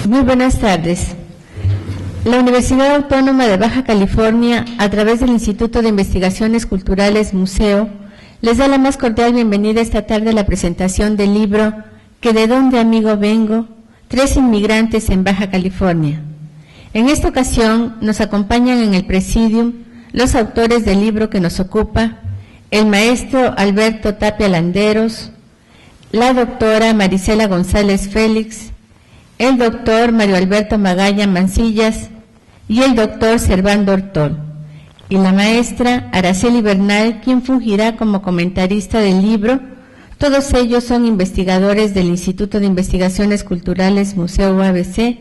Muy buenas tardes. La Universidad Autónoma de Baja California, a través del Instituto de Investigaciones Culturales Museo, les da la más cordial bienvenida esta tarde a la presentación del libro ¿Que de dónde, amigo, vengo? 3 inmigrantes en Baja California. En esta ocasión nos acompañan en el presidium los autores del libro que nos ocupa, el maestro Alberto Tapia Landeros, la doctora Marisela González Félix, el doctor Mario Alberto Magalla Mancillas y el doctor Servando Ortol, y la maestra Araceli Bernal, quien fungirá como comentarista del libro. Todos ellos son investigadores del Instituto de Investigaciones Culturales Museo UABC.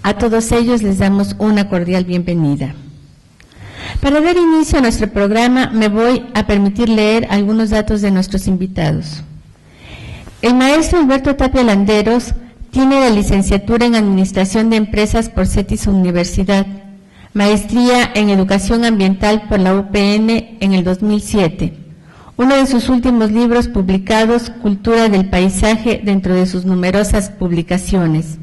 A todos ellos les damos una cordial bienvenida. Para dar inicio a nuestro programa, me voy a permitir leer algunos datos de nuestros invitados. El maestro Alberto Tapia Landeros tiene la licenciatura en Administración de Empresas por CETIS Universidad, maestría en Educación Ambiental por la UPN en el 2007. Uno de sus últimos libros publicados, Cultura del Paisaje, dentro de sus numerosas publicaciones.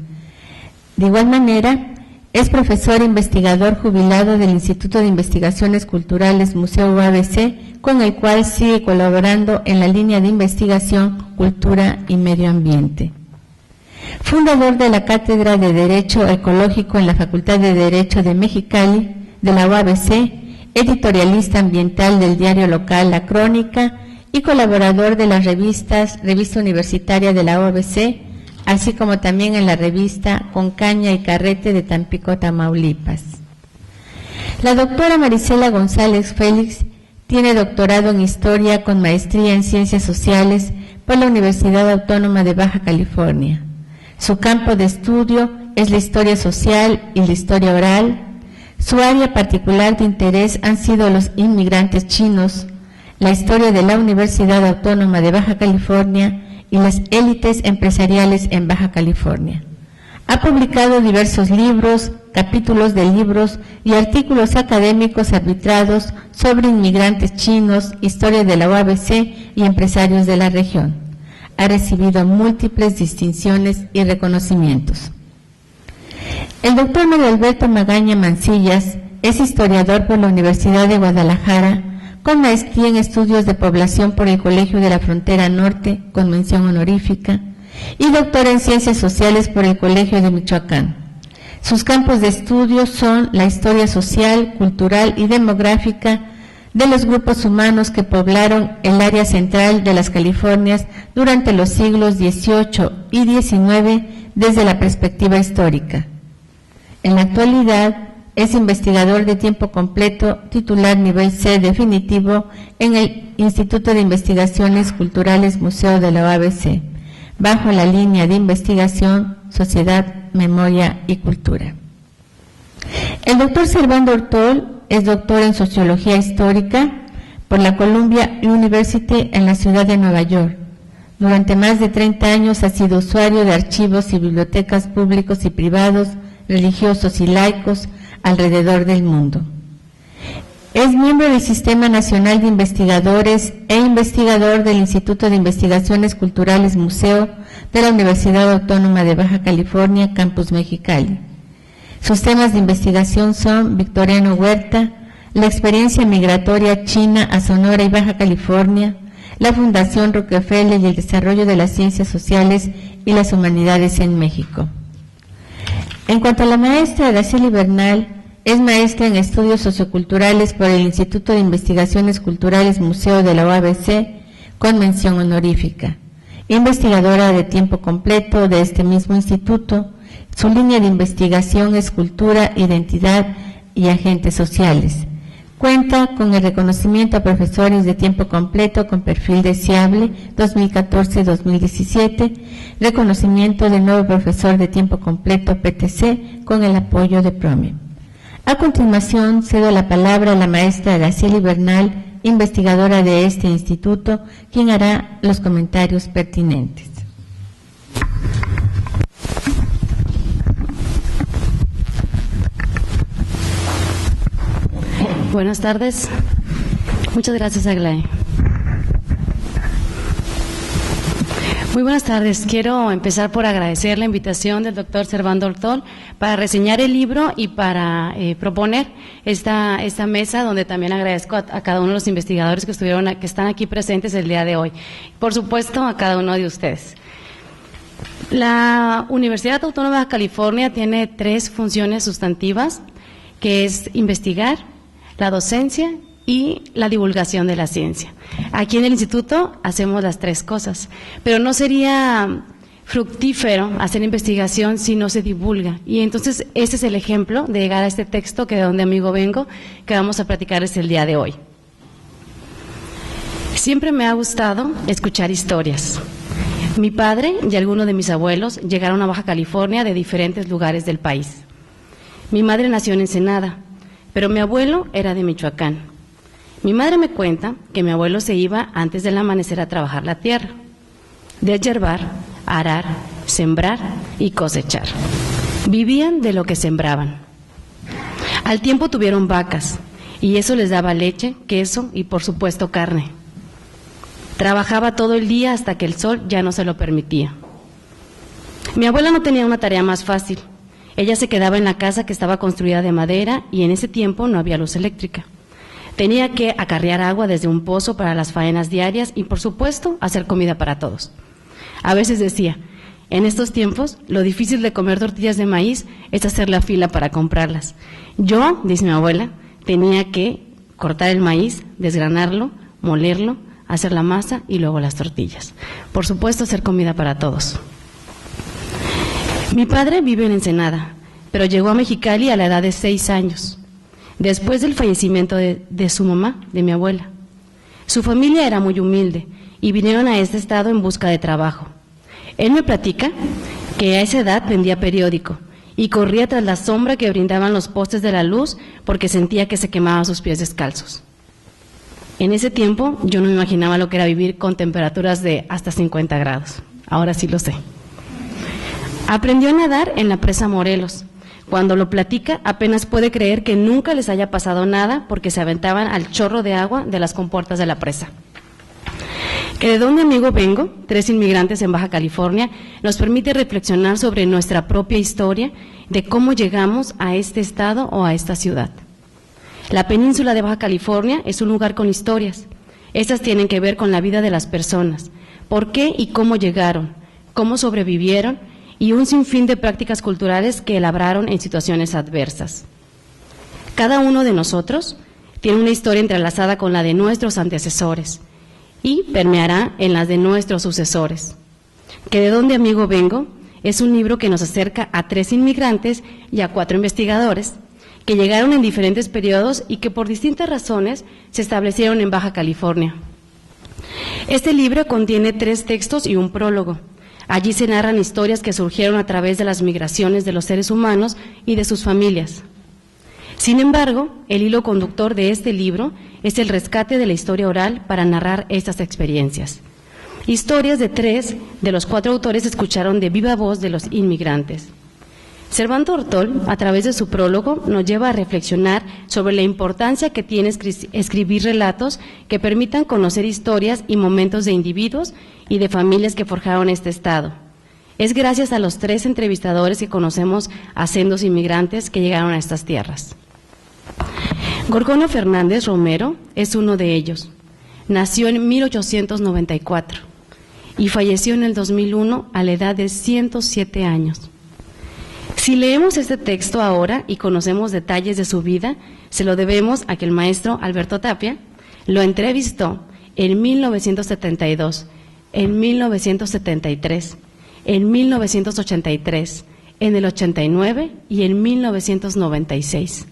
De igual manera, es profesor e investigador jubilado del Instituto de Investigaciones Culturales Museo UABC, con el cual sigue colaborando en la línea de investigación, cultura y medio ambiente. Fundador de la Cátedra de Derecho Ecológico en la Facultad de Derecho de Mexicali, de la UABC, editorialista ambiental del diario local La Crónica y colaborador de las Revista Universitaria de la UABC, así como también en la revista Con Caña y Carrete de Tampico, Tamaulipas. La doctora Marisela González Félix tiene doctorado en Historia con maestría en Ciencias Sociales por la Universidad Autónoma de Baja California. Su campo de estudio es la historia social y la historia oral. Su área particular de interés han sido los inmigrantes chinos, la historia de la Universidad Autónoma de Baja California y las élites empresariales en Baja California. Ha publicado diversos libros, capítulos de libros y artículos académicos arbitrados sobre inmigrantes chinos, historia de la UABC y empresarios de la región. Ha recibido múltiples distinciones y reconocimientos. El doctor Mario Alberto Magaña Mancillas es historiador por la Universidad de Guadalajara, con maestría en Estudios de Población por el Colegio de la Frontera Norte, con mención honorífica, y doctor en Ciencias Sociales por el Colegio de Michoacán. Sus campos de estudio son la historia social, cultural y demográfica de los grupos humanos que poblaron el área central de las Californias durante los siglos XVIII y XIX desde la perspectiva histórica. En la actualidad, es investigador de tiempo completo, titular nivel C definitivo en el Instituto de Investigaciones Culturales Museo de la UABC, bajo la línea de investigación Sociedad, Memoria y Cultura. El doctor Servando Ortol es doctor en Sociología Histórica por la Columbia University en la ciudad de Nueva York. Durante más de 30 años ha sido usuario de archivos y bibliotecas públicos y privados, religiosos y laicos, alrededor del mundo. Es miembro del Sistema Nacional de Investigadores e investigador del Instituto de Investigaciones Culturales Museo de la Universidad Autónoma de Baja California, Campus Mexicali. Sus temas de investigación son Victoriano Huerta, la experiencia migratoria china a Sonora y Baja California, la Fundación Rockefeller y el desarrollo de las ciencias sociales y las humanidades en México. En cuanto a la maestra Araceli Bernal, es maestra en Estudios Socioculturales por el Instituto de Investigaciones Culturales Museo de la UABC, con mención honorífica. Investigadora de tiempo completo de este mismo instituto, su línea de investigación es cultura, identidad y agentes sociales. Cuenta con el reconocimiento a profesores de tiempo completo con perfil deseable 2014-2017, reconocimiento de nuevo profesor de tiempo completo PTC con el apoyo de PROME. A continuación, cedo la palabra a la maestra Araceli Bernal, investigadora de este instituto, quien hará los comentarios pertinentes. Buenas tardes. Muchas gracias, Aglaé. Muy buenas tardes. Quiero empezar por agradecer la invitación del doctor Servando Ortol para reseñar el libro y para proponer esta mesa, donde también agradezco a cada uno de los investigadores que están aquí presentes el día de hoy. Por supuesto, a cada uno de ustedes. La Universidad Autónoma de Baja California tiene 3 funciones sustantivas, que es investigar, la docencia y la divulgación de la ciencia. Aquí en el instituto hacemos las 3 cosas, pero no sería fructífero hacer investigación si no se divulga. Y entonces ese es el ejemplo de llegar a este texto que de donde amigo vengo, que vamos a platicarles el día de hoy. Siempre me ha gustado escuchar historias. Mi padre y algunos de mis abuelos llegaron a Baja California de diferentes lugares del país. Mi madre nació en Ensenada, pero mi abuelo era de Michoacán. Mi madre me cuenta que mi abuelo se iba antes del amanecer a trabajar la tierra, deshiervar, arar, sembrar y cosechar. Vivían de lo que sembraban. Al tiempo tuvieron vacas y eso les daba leche, queso y por supuesto carne. Trabajaba todo el día hasta que el sol ya no se lo permitía. Mi abuela no tenía una tarea más fácil. Ella se quedaba en la casa que estaba construida de madera y en ese tiempo no había luz eléctrica. Tenía que acarrear agua desde un pozo para las faenas diarias y, por supuesto, hacer comida para todos. A veces decía, en estos tiempos, lo difícil de comer tortillas de maíz es hacer la fila para comprarlas. Yo, dice mi abuela, tenía que cortar el maíz, desgranarlo, molerlo, hacer la masa y luego las tortillas. Por supuesto, hacer comida para todos. Mi padre vive en Ensenada, pero llegó a Mexicali a la edad de 6 años, después del fallecimiento de su mamá, de mi abuela. Su familia era muy humilde y vinieron a este estado en busca de trabajo. Él me platica que a esa edad vendía periódico y corría tras la sombra que brindaban los postes de la luz porque sentía que se quemaban sus pies descalzos. En ese tiempo yo no me imaginaba lo que era vivir con temperaturas de hasta 50 grados. Ahora sí lo sé. Aprendió a nadar en la presa Morelos. Cuando lo platica, apenas puede creer que nunca les haya pasado nada porque se aventaban al chorro de agua de las compuertas de la presa. Que de donde amigo vengo, 3 inmigrantes en Baja California, nos permite reflexionar sobre nuestra propia historia, de cómo llegamos a este estado o a esta ciudad. La península de Baja California es un lugar con historias. Estas tienen que ver con la vida de las personas, por qué y cómo llegaron, cómo sobrevivieron y un sinfín de prácticas culturales que labraron en situaciones adversas. Cada uno de nosotros tiene una historia entrelazada con la de nuestros antecesores y permeará en las de nuestros sucesores. Que de donde amigo vengo es un libro que nos acerca a 3 inmigrantes y a 4 investigadores que llegaron en diferentes periodos y que por distintas razones se establecieron en Baja California. Este libro contiene 3 textos y un prólogo. Allí se narran historias que surgieron a través de las migraciones de los seres humanos y de sus familias. Sin embargo, el hilo conductor de este libro es el rescate de la historia oral para narrar estas experiencias. Historias de 3 de los 4 autores escucharon de viva voz de los inmigrantes. Servando Ortol, a través de su prólogo, nos lleva a reflexionar sobre la importancia que tiene escribir relatos que permitan conocer historias y momentos de individuos y de familias que forjaron este estado. Es gracias a los 3 entrevistadores que conocemos a sendos inmigrantes que llegaron a estas tierras. Gorgonio Fernández Romero es uno de ellos. Nació en 1894 y falleció en el 2001 a la edad de 107 años. Si leemos este texto ahora y conocemos detalles de su vida, se lo debemos a que el maestro Alberto Tapia lo entrevistó en 1972, en 1973, en 1983, en el 89 y en 1996.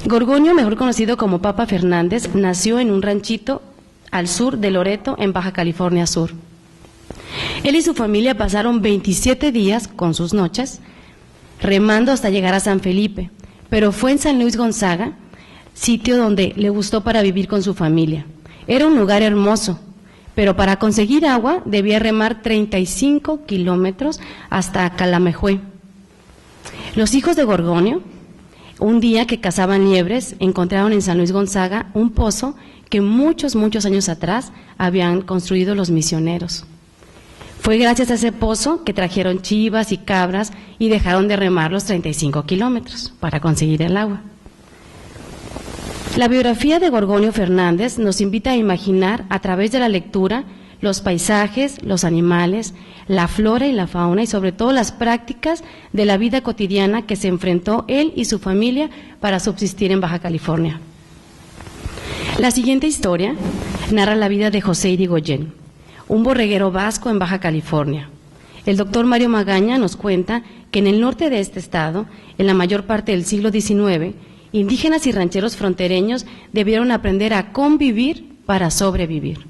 Gorgonio, mejor conocido como Papa Fernández, nació en un ranchito al sur de Loreto, en Baja California Sur. Él y su familia pasaron 27 días con sus noches remando hasta llegar a San Felipe, pero fue en San Luis Gonzaga, sitio donde le gustó para vivir con su familia. Era un lugar hermoso, pero para conseguir agua debía remar 35 kilómetros hasta Calamejué. Los hijos de Gorgonio, un día que cazaban liebres, encontraron en San Luis Gonzaga un pozo que muchos años atrás habían construido los misioneros. Fue gracias a ese pozo que trajeron chivas y cabras y dejaron de remar los 35 kilómetros para conseguir el agua. La biografía de Gorgonio Fernández nos invita a imaginar a través de la lectura los paisajes, los animales, la flora y la fauna y sobre todo las prácticas de la vida cotidiana que se enfrentó él y su familia para subsistir en Baja California. La siguiente historia narra la vida de José Irigoyen, un borreguero vasco en Baja California. El doctor Mario Magaña nos cuenta que en el norte de este estado, en la mayor parte del siglo XIX, indígenas y rancheros frontereños debieron aprender a convivir para sobrevivir.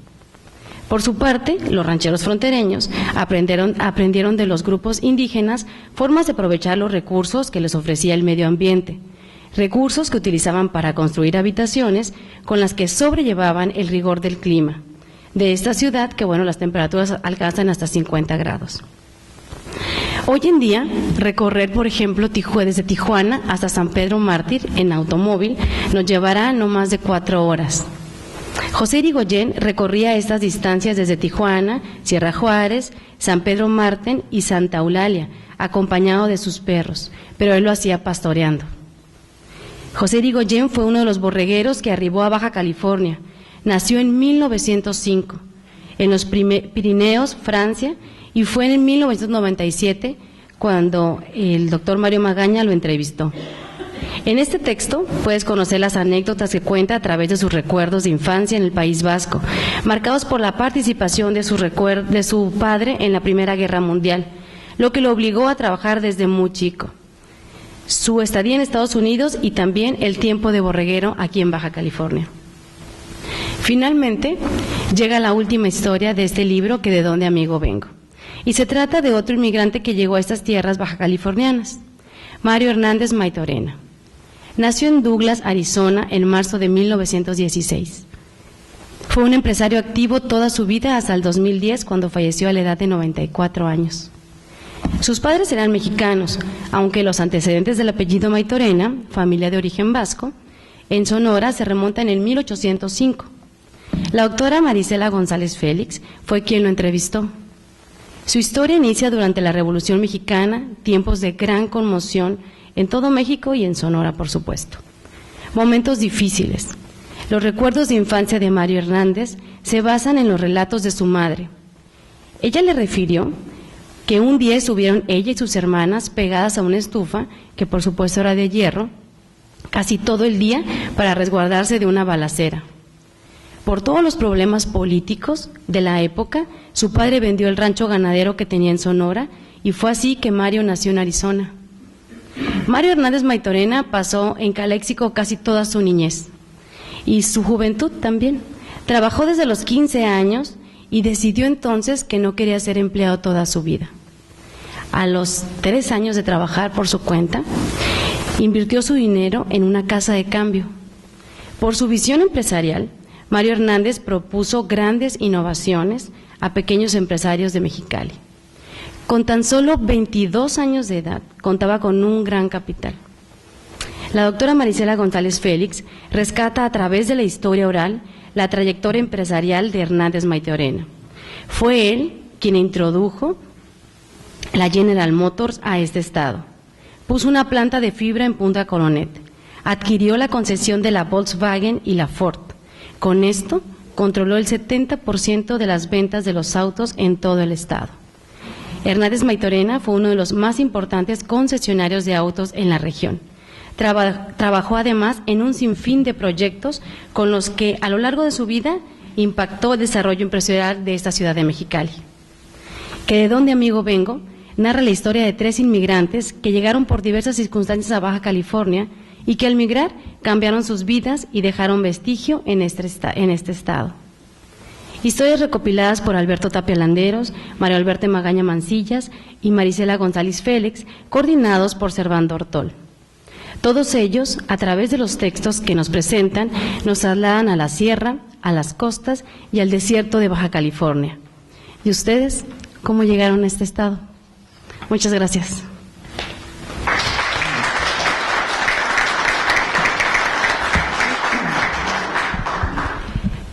Por su parte, los rancheros frontereños aprendieron de los grupos indígenas formas de aprovechar los recursos que les ofrecía el medio ambiente, recursos que utilizaban para construir habitaciones con las que sobrellevaban el rigor del clima de esta ciudad, que las temperaturas alcanzan hasta 50 grados. Hoy en día, recorrer, por ejemplo, desde Tijuana hasta San Pedro Mártir en automóvil nos llevará no más de 4 horas. José Irigoyen recorría estas distancias desde Tijuana, Sierra Juárez, San Pedro Mártir y Santa Eulalia, acompañado de sus perros, pero él lo hacía pastoreando. José Irigoyen fue uno de los borregueros que arribó a Baja California. Nació en 1905, en los Pirineos, Francia, y fue en 1997 cuando el doctor Mario Magaña lo entrevistó. En este texto puedes conocer las anécdotas que cuenta a través de sus recuerdos de infancia en el País Vasco, marcados por la participación de su padre en la Primera Guerra Mundial, lo que lo obligó a trabajar desde muy chico. Su estadía en Estados Unidos y también el tiempo de borreguero aquí en Baja California. Finalmente, llega la última historia de este libro, que de dónde amigo vengo. Y se trata de otro inmigrante que llegó a estas tierras bajacalifornianas, Mario Hernández Maytorena. Nació en Douglas, Arizona, en marzo de 1916. Fue un empresario activo toda su vida hasta el 2010, cuando falleció a la edad de 94 años. Sus padres eran mexicanos, aunque los antecedentes del apellido Maytorena, familia de origen vasco, en Sonora se remontan en 1805. La doctora Marisela González Félix fue quien lo entrevistó. Su historia inicia durante la Revolución Mexicana, tiempos de gran conmoción en todo México y en Sonora, por supuesto. Momentos difíciles. Los recuerdos de infancia de Mario Hernández se basan en los relatos de su madre. Ella le refirió que un día estuvieron ella y sus hermanas pegadas a una estufa, que por supuesto era de hierro, casi todo el día para resguardarse de una balacera. Por todos los problemas políticos de la época, su padre vendió el rancho ganadero que tenía en Sonora y fue así que Mario nació en Arizona. Mario Hernández Maytorena pasó en Caléxico casi toda su niñez y su juventud también. Trabajó desde los 15 años y decidió entonces que no quería ser empleado toda su vida. A los 3 años de trabajar por su cuenta, invirtió su dinero en una casa de cambio. Por su visión empresarial, Mario Hernández propuso grandes innovaciones a pequeños empresarios de Mexicali. Con tan solo 22 años de edad, contaba con un gran capital. La doctora Marisela González Félix rescata a través de la historia oral la trayectoria empresarial de Hernández Maytorena. Fue él quien introdujo la General Motors a este estado. Puso una planta de fibra en Punta Coronet. Adquirió la concesión de la Volkswagen y la Ford. Con esto, controló el 70% de las ventas de los autos en todo el estado. Hernández Maytorena fue uno de los más importantes concesionarios de autos en la región. Trabajó además en un sinfín de proyectos con los que a lo largo de su vida impactó el desarrollo empresarial de esta ciudad de Mexicali. Que de dónde amigo vengo narra la historia de 3 inmigrantes que llegaron por diversas circunstancias a Baja California y que al migrar cambiaron sus vidas y dejaron vestigio en este estado. Historias recopiladas por Alberto Tapia Landeros, Mario Alberto Magaña Mancillas y Marisela González Félix, coordinados por Servando Ortol. Todos ellos, a través de los textos que nos presentan, nos trasladan a la sierra, a las costas y al desierto de Baja California. ¿Y ustedes cómo llegaron a este estado? Muchas gracias.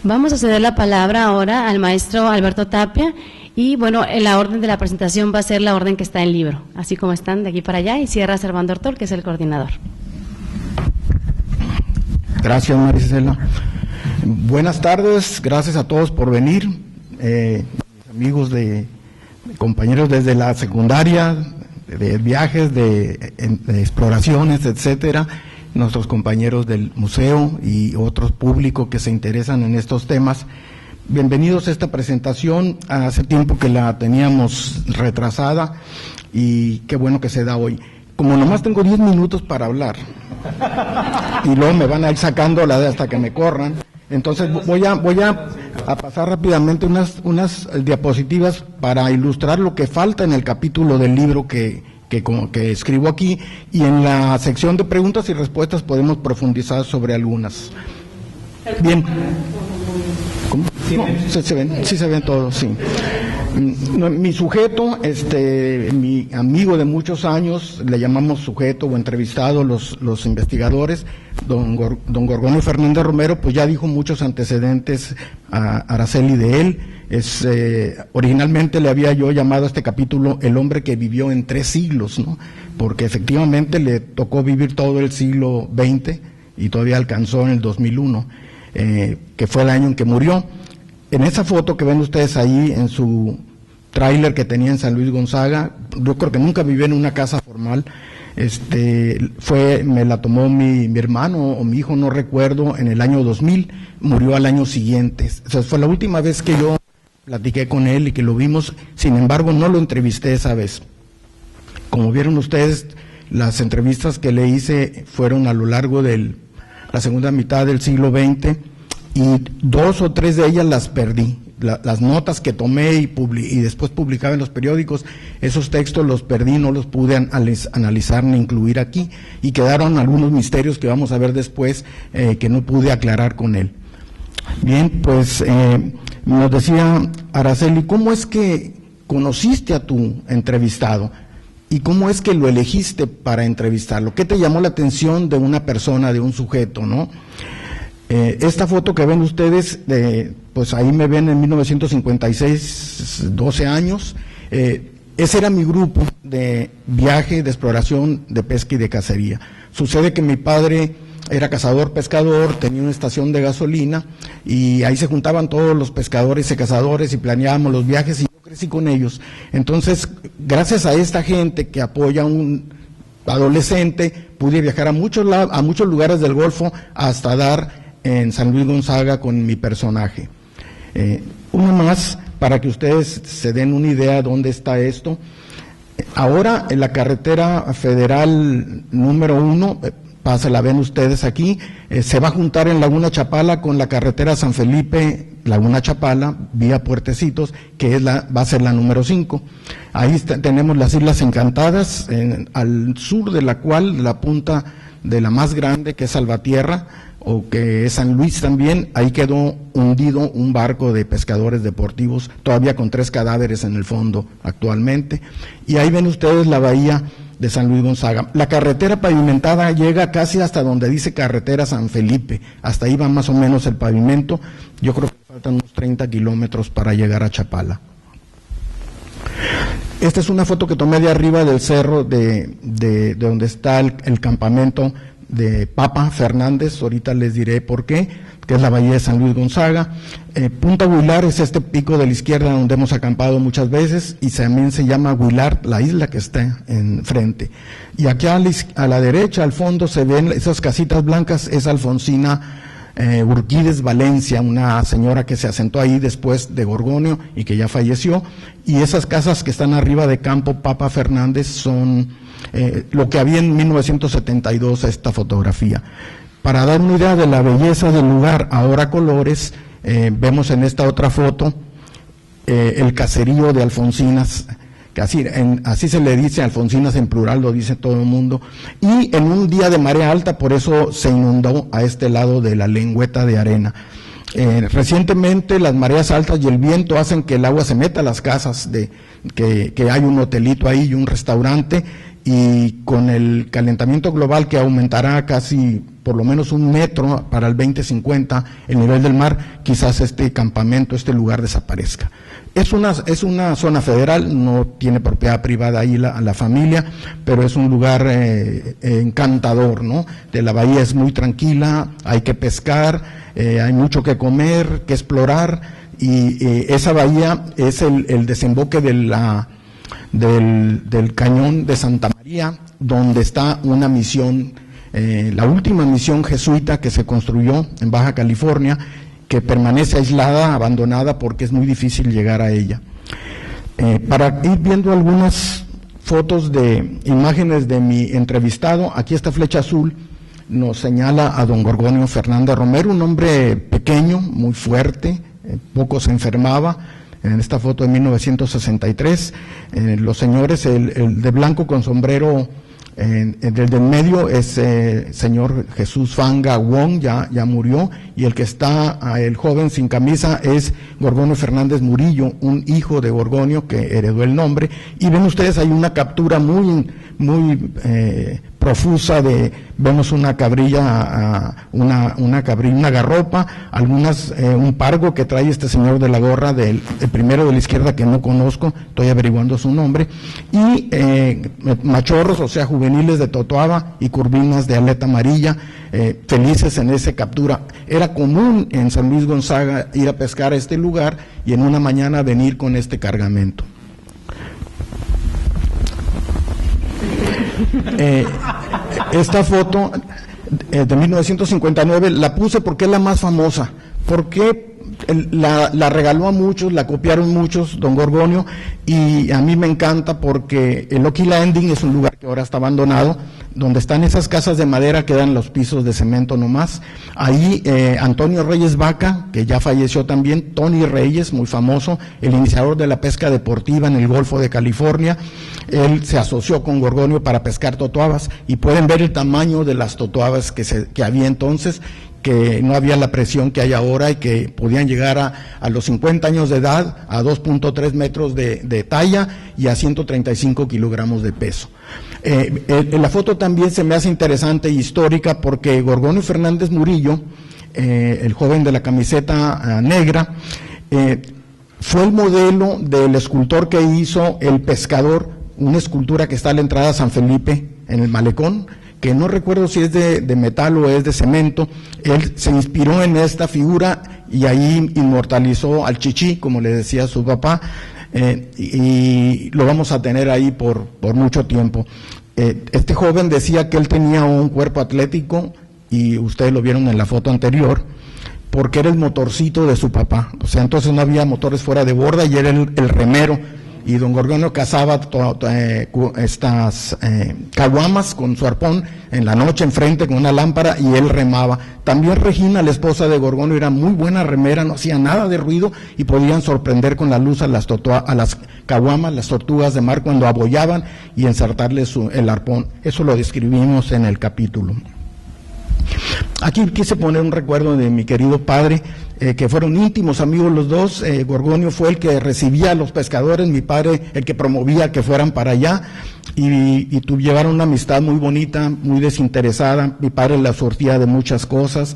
Vamos a ceder la palabra ahora al maestro Alberto Tapia y bueno, la orden de la presentación va a ser la orden que está en el libro, así como están de aquí para allá, y cierra Servando Ortol, que es el coordinador. Gracias, Marisela. Buenas tardes, gracias a todos por venir, mis amigos compañeros desde la secundaria, de viajes, de exploraciones, etcétera, nuestros compañeros del museo y otros públicos que se interesan en estos temas. Bienvenidos a esta presentación. Hace tiempo que la teníamos retrasada y qué bueno que se da hoy. Como nomás tengo 10 minutos para hablar y luego me van a ir sacando la de hasta que me corran, entonces voy a pasar rápidamente unas diapositivas para ilustrar lo que falta en el capítulo del libro que escribo aquí, y en la sección de preguntas y respuestas podemos profundizar sobre algunas. Bien. ¿Cómo? No, sí se ven todos, sí. Mi sujeto, mi amigo de muchos años, le llamamos sujeto o entrevistado los investigadores, don Gorgonio Fernández Romero, pues ya dijo muchos antecedentes a Araceli de él. Originalmente le había yo llamado a este capítulo El hombre que vivió en 3 siglos, ¿no? Porque efectivamente le tocó vivir todo el siglo XX y todavía alcanzó en el 2001, que fue el año en que murió. En esa foto que ven ustedes ahí en su tráiler que tenía en San Luis Gonzaga, yo creo que nunca viví en una casa formal, me la tomó mi hermano o mi hijo, no recuerdo, en el año 2000, murió al año siguiente. O sea, fue la última vez que yo platiqué con él y que lo vimos, sin embargo no lo entrevisté esa vez. Como vieron ustedes, las entrevistas que le hice fueron a lo largo de la segunda mitad del siglo XX, y 2 o 3 de ellas las perdí. Las notas que tomé y después publicaba en los periódicos, esos textos los perdí, no los pude analizar ni incluir aquí, y quedaron algunos misterios que vamos a ver después, que no pude aclarar con él. Bien, pues nos decía Araceli, ¿cómo es que conociste a tu entrevistado? ¿Y cómo es que lo elegiste para entrevistarlo? ¿Qué te llamó la atención de una persona, de un sujeto, no? Esta foto que ven ustedes, pues ahí me ven en 1956, 12 años, ese era mi grupo de viaje, de exploración, de pesca y de cacería. Sucede que mi padre era cazador, pescador, tenía una estación de gasolina y ahí se juntaban todos los pescadores y cazadores y planeábamos los viajes y yo crecí con ellos. Entonces, gracias a esta gente que apoya a un adolescente, pude viajar a muchos lugares del Golfo hasta dar en San Luis Gonzaga con mi personaje. Uno más, para que ustedes se den una idea de dónde está esto. Ahora, en la carretera federal número 1, la ven ustedes aquí, se va a juntar en Laguna Chapala con la carretera San Felipe, Laguna Chapala, vía Puertecitos, que va a ser la número 5. Ahí tenemos las Islas Encantadas, al sur de la cual, la punta de la más grande, que es Salvatierra, o que es San Luis también, ahí quedó hundido un barco de pescadores deportivos, todavía con 3 cadáveres en el fondo actualmente, y ahí ven ustedes la bahía de San Luis Gonzaga. La carretera pavimentada llega casi hasta donde dice carretera San Felipe, hasta ahí va más o menos el pavimento, yo creo que faltan unos 30 kilómetros para llegar a Chapala. Esta es una foto que tomé de arriba del cerro de donde está el campamento de Papa Fernández, ahorita les diré por qué, que es la bahía de San Luis Gonzaga. Punta Huilar es este pico de la izquierda donde hemos acampado muchas veces y también se llama Huilar, la isla que está enfrente. Y aquí a la derecha, al fondo, se ven esas casitas blancas, es Alfonsina Urquídez Valencia, una señora que se asentó ahí después de Gorgonio y que ya falleció, y esas casas que están arriba de Campo Papa Fernández son lo que había en 1972, esta fotografía. Para dar una idea de la belleza del lugar, ahora a colores, vemos en esta otra foto el caserío de Alfonsinas, que así se le dice Alfonsinas en plural, lo dice todo el mundo, y en un día de marea alta, por eso se inundó a este lado de la lengüeta de arena. Recientemente las mareas altas y el viento hacen que el agua se meta a las casas, que hay un hotelito ahí y un restaurante, y con el calentamiento global que aumentará casi por lo menos 1 metro para el 2050 el nivel del mar, quizás este campamento, este lugar desaparezca. Es una zona federal, no tiene propiedad privada ahí la familia, pero es un lugar encantador, ¿no? De la bahía es muy tranquila, hay que pescar, hay mucho que comer, que explorar, y esa bahía es el desemboque del cañón de Santa María, donde está una misión, la última misión jesuita que se construyó en Baja California, que permanece aislada, abandonada, porque es muy difícil llegar a ella. Para ir viendo algunas fotos de imágenes de mi entrevistado, aquí esta flecha azul nos señala a don Gorgonio Fernández Romero, un hombre pequeño, muy fuerte, poco se enfermaba. En esta foto de 1963, los señores, el de blanco con sombrero, el del medio es señor Jesús Fanga Wong, ya murió, y el que está, el joven sin camisa, es Gorgonio Fernández Murillo, un hijo de Gorgonio que heredó el nombre. Y ven ustedes, hay una captura muy profusa vemos una cabrilla, una garropa, un pargo que trae este señor de la gorra, el primero de la izquierda que no conozco, estoy averiguando su nombre, y machorros, o sea, juveniles de totoaba y curvinas de aleta amarilla, felices en esa captura. Era común en San Luis Gonzaga ir a pescar a este lugar y en una mañana venir con este cargamento. Esta foto de 1959 la puse porque es la más famosa, porque la regaló a muchos, la copiaron muchos, don Gorgonio, y a mí me encanta porque el Lucky Landing es un lugar que ahora está abandonado, donde están esas casas de madera que dan los pisos de cemento nomás. Ahí Antonio Reyes Vaca, que ya falleció también, Tony Reyes, muy famoso, el iniciador de la pesca deportiva en el Golfo de California, él se asoció con Gorgonio para pescar totoabas, y pueden ver el tamaño de las totoabas que había entonces, que no había la presión que hay ahora y que podían llegar a los 50 años de edad a 2.3 metros de talla y a 135 kilogramos de peso. La foto también se me hace interesante e histórica porque Gorgonio Fernández Murillo, el joven de la camiseta negra, fue el modelo del escultor que hizo El Pescador, una escultura que está a la entrada a San Felipe, en el Malecón, que no recuerdo si es de metal o es de cemento. Él se inspiró en esta figura y ahí inmortalizó al Chichí, como le decía su papá, y lo vamos a tener ahí por mucho tiempo. Este joven decía que él tenía un cuerpo atlético, y ustedes lo vieron en la foto anterior, porque era el motorcito de su papá. O sea, entonces no había motores fuera de borda y era el remero. Y don Gorgonio cazaba estas caguamas con su arpón en la noche enfrente con una lámpara y él remaba. También Regina, la esposa de Gorgonio, era muy buena remera, no hacía nada de ruido y podían sorprender con la luz a las caguamas, las tortugas de mar cuando abollaban y ensartarles el arpón. Eso lo describimos en el capítulo. Aquí quise poner un recuerdo de mi querido padre, que fueron íntimos amigos los dos. Gorgonio fue el que recibía a los pescadores, mi padre el que promovía que fueran para allá, y llevaron una amistad muy bonita, muy desinteresada. Mi padre la surtía de muchas cosas.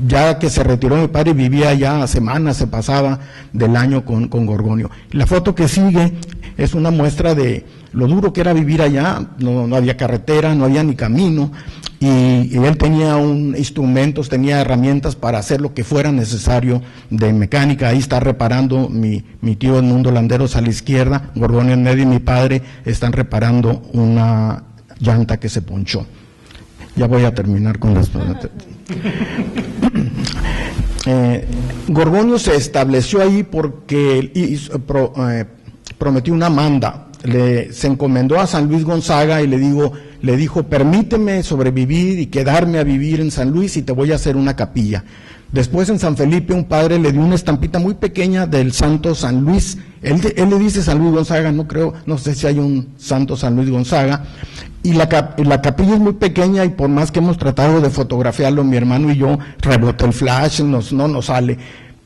Ya que se retiró mi padre, vivía ya semanas, se pasaba del año con Gorgonio. La foto que sigue es una muestra de lo duro que era vivir allá. No había carretera, no había ni camino, y él tenía instrumentos, tenía herramientas para hacer lo que fuera necesario de mecánica. Ahí está reparando mi tío Edmundo Landeros a la izquierda, Gorgonio en medio, y mi padre están reparando una llanta que se ponchó. Ya voy a terminar con las... Gorgonio se estableció ahí porque prometió una manda. Se encomendó a San Luis Gonzaga y le dijo, permíteme sobrevivir y quedarme a vivir en San Luis y te voy a hacer una capilla. Después en San Felipe un padre le dio una estampita muy pequeña del santo San Luis. Él le dice San Luis Gonzaga, no sé si hay un santo San Luis Gonzaga. Y la capilla es muy pequeña, y por más que hemos tratado de fotografiarlo mi hermano y yo, rebota el flash, no nos sale.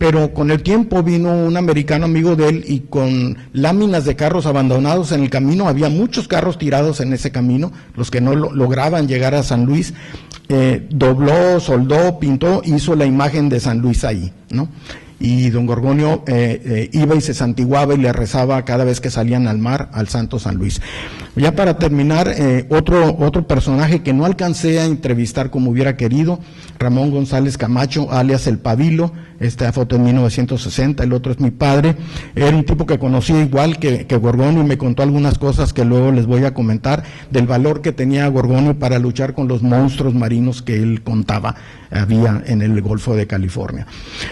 pero con el tiempo vino un americano amigo de él y con láminas de carros abandonados en el camino, había muchos carros tirados en ese camino, los que no lograban llegar a San Luis, dobló, soldó, pintó, hizo la imagen de San Luis ahí, ¿no? Y don Gorgonio iba y se santiguaba y le rezaba cada vez que salían al mar al Santo San Luis. Ya para terminar, otro personaje que no alcancé a entrevistar como hubiera querido, Ramón González Camacho, alias El Pabilo. Esta foto en 1960, el otro es mi padre. Era un tipo que conocía igual que Gorgonio y me contó algunas cosas que luego les voy a comentar del valor que tenía Gorgonio para luchar con los monstruos marinos que él contaba había en el Golfo de California.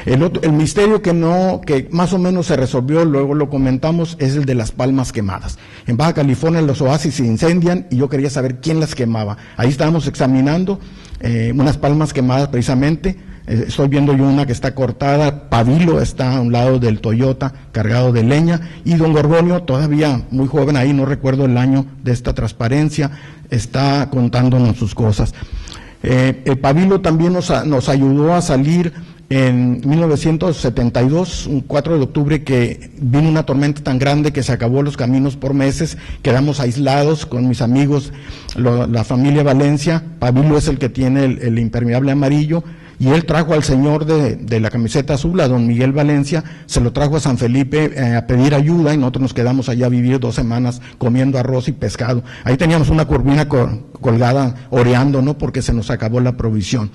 El misterio que más o menos se resolvió, luego lo comentamos, es el de las palmas quemadas. En Baja California los oasis se incendian y yo quería saber quién las quemaba. Ahí estábamos examinando unas palmas quemadas precisamente. Estoy viendo yo una que está cortada, Pabilo está a un lado del Toyota cargado de leña, y don Gorgonio, todavía muy joven ahí, no recuerdo el año de esta transparencia, está contándonos sus cosas. El Pabilo también nos ayudó a salir en 1972, un 4 de octubre, que vino una tormenta tan grande que se acabó los caminos por meses, quedamos aislados con mis amigos, la familia Valencia. Pabilo es el que tiene el impermeable amarillo, y él trajo al señor de la camiseta azul, a don Miguel Valencia, se lo trajo a San Felipe a pedir ayuda, y nosotros nos quedamos allá a vivir 2 semanas comiendo arroz y pescado. Ahí teníamos una curvina colgada, oreando, ¿no?, porque se nos acabó la provisión.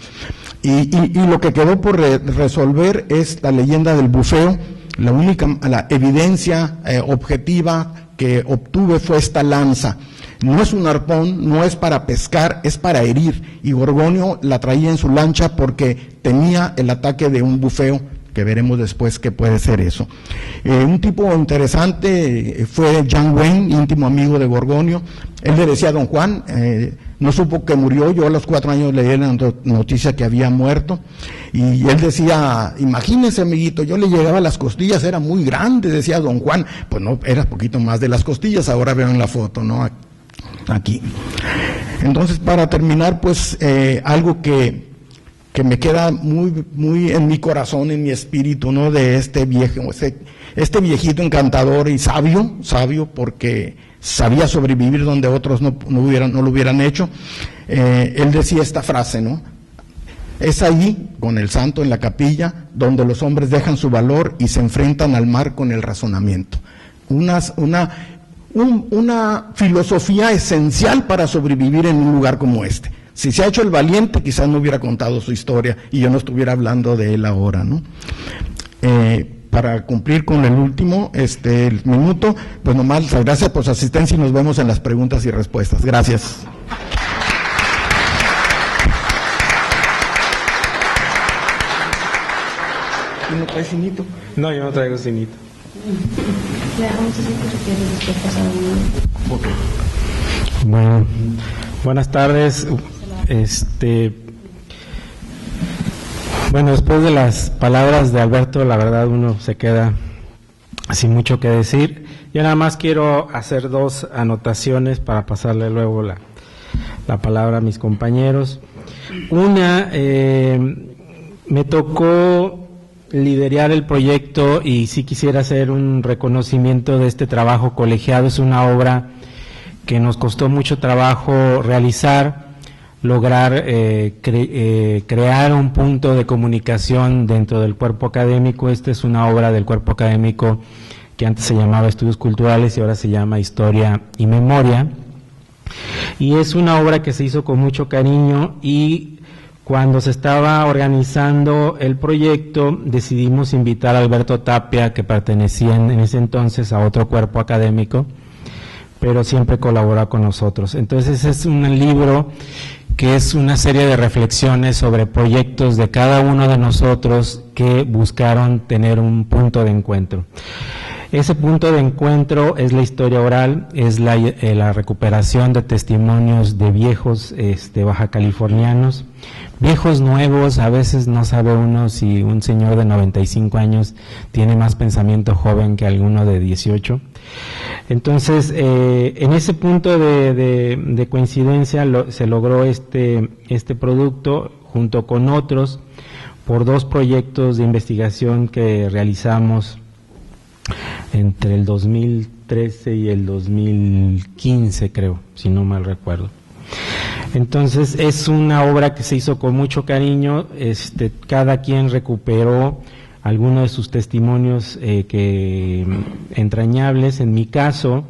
Y lo que quedó por resolver es la leyenda del bufeo. La evidencia objetiva que obtuve fue esta lanza. No es un arpón, no es para pescar, es para herir, y Gorgonio la traía en su lancha porque tenía el ataque de un bufeo, que veremos después qué puede ser eso. Un tipo interesante fue John Wayne, íntimo amigo de Gorgonio. Él le decía a don Juan, no supo que murió, yo a los 4 años leí la noticia que había muerto, y él decía, imagínese, amiguito, yo le llegaba a las costillas, era muy grande, decía don Juan. Pues no, era poquito más de las costillas, ahora vean la foto, ¿no?, aquí. Entonces, para terminar, pues algo que me queda muy en mi corazón, en mi espíritu, ¿no?, de este viejito encantador y sabio porque sabía sobrevivir donde otros no lo hubieran hecho. Él decía esta frase, ¿no? Es ahí, con el santo en la capilla, donde los hombres dejan su valor y se enfrentan al mar con el razonamiento. Una filosofía esencial para sobrevivir en un lugar como este. Si se ha hecho el valiente, quizás no hubiera contado su historia y yo no estuviera hablando de él ahora, ¿no? Para cumplir con el último el minuto, pues nomás gracias por su asistencia y nos vemos en las preguntas y respuestas. Gracias. ¿Tú no traes cinito? No, yo no traigo cinito. Bueno, buenas tardes. Bueno, después de las palabras de Alberto, la verdad uno se queda sin mucho que decir. Yo nada más quiero hacer 2 anotaciones para pasarle luego la palabra a mis compañeros. Una, me tocó liderar el proyecto y sí quisiera hacer un reconocimiento de este trabajo colegiado. Es una obra que nos costó mucho trabajo realizar, lograr crear un punto de comunicación dentro del cuerpo académico. Esta es una obra del cuerpo académico que antes se llamaba Estudios Culturales y ahora se llama Historia y Memoria, y es una obra que se hizo con mucho cariño, y cuando se estaba organizando el proyecto decidimos invitar a Alberto Tapia, que pertenecía en ese entonces a otro cuerpo académico, pero siempre colabora con nosotros. Entonces es un libro que es una serie de reflexiones sobre proyectos de cada uno de nosotros que buscaron tener un punto de encuentro. Ese punto de encuentro es la historia oral, es la recuperación de testimonios de viejos baja californianos, viejos nuevos. A veces no sabe uno si un señor de 95 años tiene más pensamiento joven que alguno de 18. Entonces, en ese punto de coincidencia se logró este producto junto con otros, por dos proyectos de investigación que realizamos entre el 2013 y el 2015, creo, si no mal recuerdo. Entonces es una obra que se hizo con mucho cariño. Cada quien recuperó algunos de sus testimonios entrañables. En mi caso,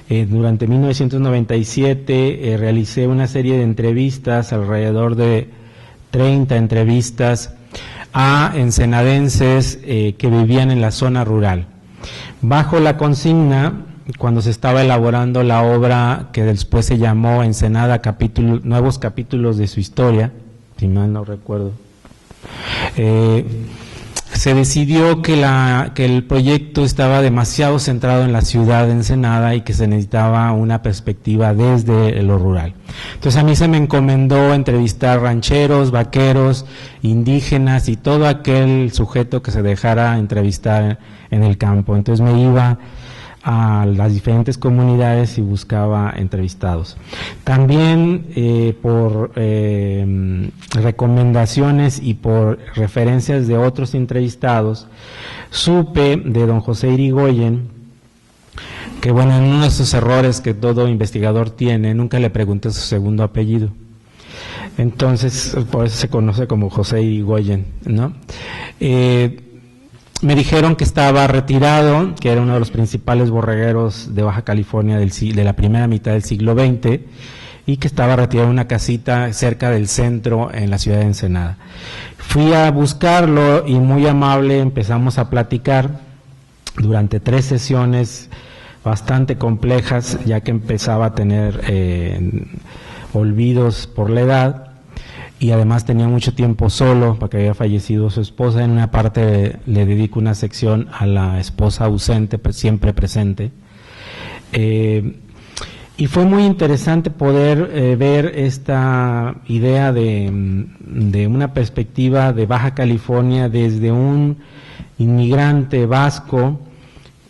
durante 1997 realicé una serie de entrevistas, alrededor de 30 entrevistas a ensenadenses que vivían en la zona rural, bajo la consigna, cuando se estaba elaborando la obra que después se llamó Ensenada, nuevos capítulos de su historia, si mal no recuerdo, se decidió que el proyecto estaba demasiado centrado en la ciudad de Ensenada y que se necesitaba una perspectiva desde lo rural. Entonces a mí se me encomendó entrevistar rancheros, vaqueros, indígenas y todo aquel sujeto que se dejara entrevistar en el campo. Entonces me iba a las diferentes comunidades y buscaba entrevistados. También por recomendaciones y por referencias de otros entrevistados, supe de don José Irigoyen, que bueno, en uno de esos errores que todo investigador tiene, nunca le pregunté su segundo apellido. Entonces, por eso se conoce como José Irigoyen, ¿no? Me dijeron que estaba retirado, que era uno de los principales borregueros de Baja California de la primera mitad del siglo XX, y que estaba retirado en una casita cerca del centro en la ciudad de Ensenada. Fui a buscarlo y muy amable empezamos a platicar durante 3 sesiones bastante complejas, ya que empezaba a tener olvidos por la edad. Y además tenía mucho tiempo solo, porque había fallecido su esposa. En una parte le dedico una sección a la esposa ausente, pero siempre presente. Y fue muy interesante poder ver esta idea de una perspectiva de Baja California desde un inmigrante vasco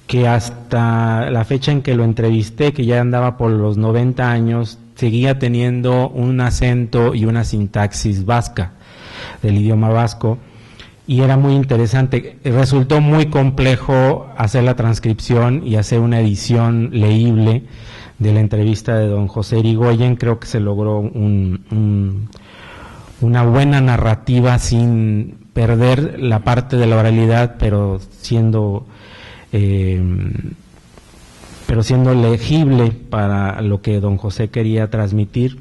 que hasta la fecha en que lo entrevisté, que ya andaba por los 90 años, seguía teniendo un acento y una sintaxis vasca del idioma vasco, y era muy interesante. Resultó muy complejo hacer la transcripción y hacer una edición leíble de la entrevista de don José Irigoyen. Creo que se logró una buena narrativa sin perder la parte de la oralidad, pero siendo legible para lo que don José quería transmitir.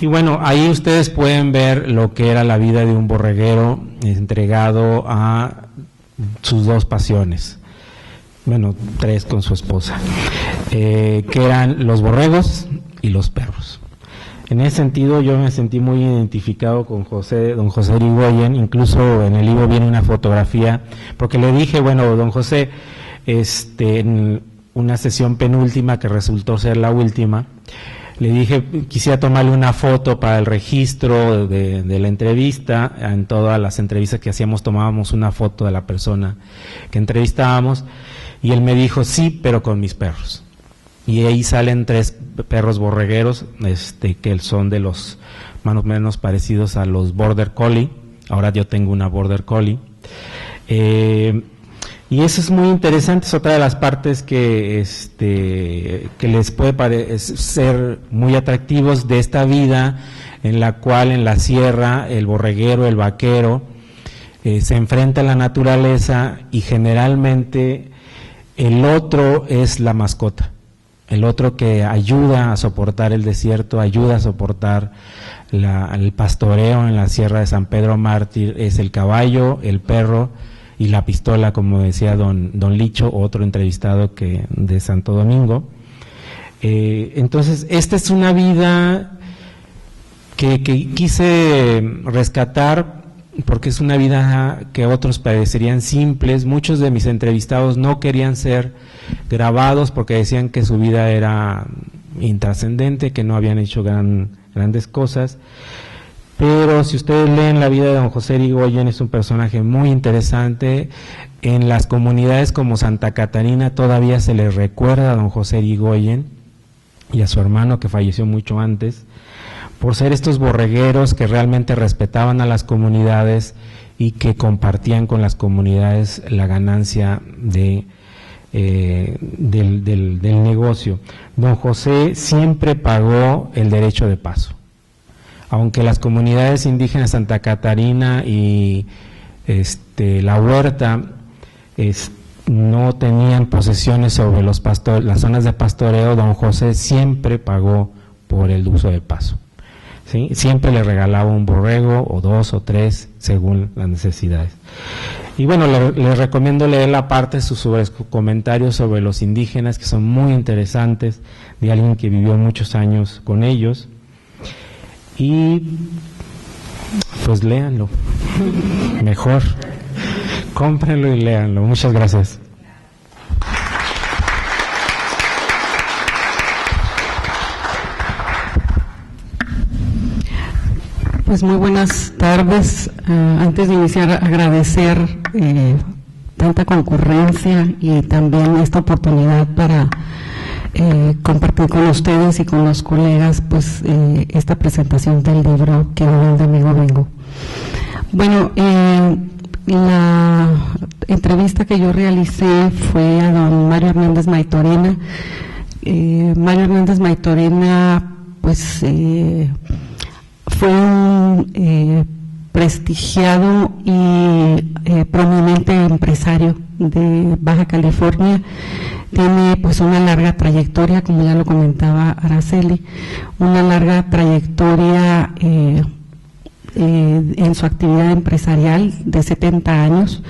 Y bueno, ahí ustedes pueden ver lo que era la vida de un borreguero entregado a sus 2 pasiones, bueno, 3 con su esposa, que eran los borregos y los perros. En ese sentido yo me sentí muy identificado con don José Irigoyen. Incluso en el libro viene una fotografía, porque le dije, bueno, don José, en una sesión penúltima que resultó ser la última, le dije, quisiera tomarle una foto para el registro de la entrevista. En todas las entrevistas que hacíamos tomábamos una foto de la persona que entrevistábamos, y él me dijo, sí, pero con mis perros. Y ahí salen 3 perros borregueros, que son de los más o menos parecidos a los Border Collie. Ahora yo tengo una Border Collie. Y eso es muy interesante, es otra de las partes que les puede parecer muy atractivos de esta vida, en la cual en la sierra el borreguero, el vaquero, se enfrenta a la naturaleza, y generalmente el otro es la mascota, el otro que ayuda a soportar el desierto, ayuda a soportar el pastoreo en la sierra de San Pedro Mártir, es el caballo, el perro y la pistola, como decía don Licho, otro entrevistado de Santo Domingo. Entonces, esta es una vida que quise rescatar, porque es una vida que otros parecerían simples. Muchos de mis entrevistados no querían ser grabados porque decían que su vida era intrascendente, que no habían hecho grandes cosas. Pero si ustedes leen la vida de don José Irigoyen, es un personaje muy interesante. En las comunidades como Santa Catarina todavía se les recuerda a don José Irigoyen y a su hermano, que falleció mucho antes, por ser estos borregueros que realmente respetaban a las comunidades y que compartían con las comunidades la ganancia del negocio. Don José siempre pagó el derecho de paso. Aunque las comunidades indígenas Santa Catarina y La Huerta no tenían posesiones sobre las zonas de pastoreo, don José siempre pagó por el uso de paso. ¿Sí? Siempre le regalaba un borrego o 2 o 3 según las necesidades. Y bueno, les recomiendo leer la parte sobre sus comentarios sobre los indígenas, que son muy interesantes, de alguien que vivió muchos años con ellos. Y pues léanlo, mejor, cómprenlo y léanlo. Muchas gracias. Pues muy buenas tardes. Antes de iniciar, agradecer tanta concurrencia y también esta oportunidad para compartir con ustedes y con los colegas pues esta presentación del libro que hoy de amigo vengo. Bueno, la entrevista que yo realicé fue a don Mario Hernández Maytorena. Mario Hernández Maytorena pues fue un prestigiado y prominente empresario de Baja California. Tiene pues una larga trayectoria, como ya lo comentaba Araceli, una larga trayectoria en su actividad empresarial de 70 años.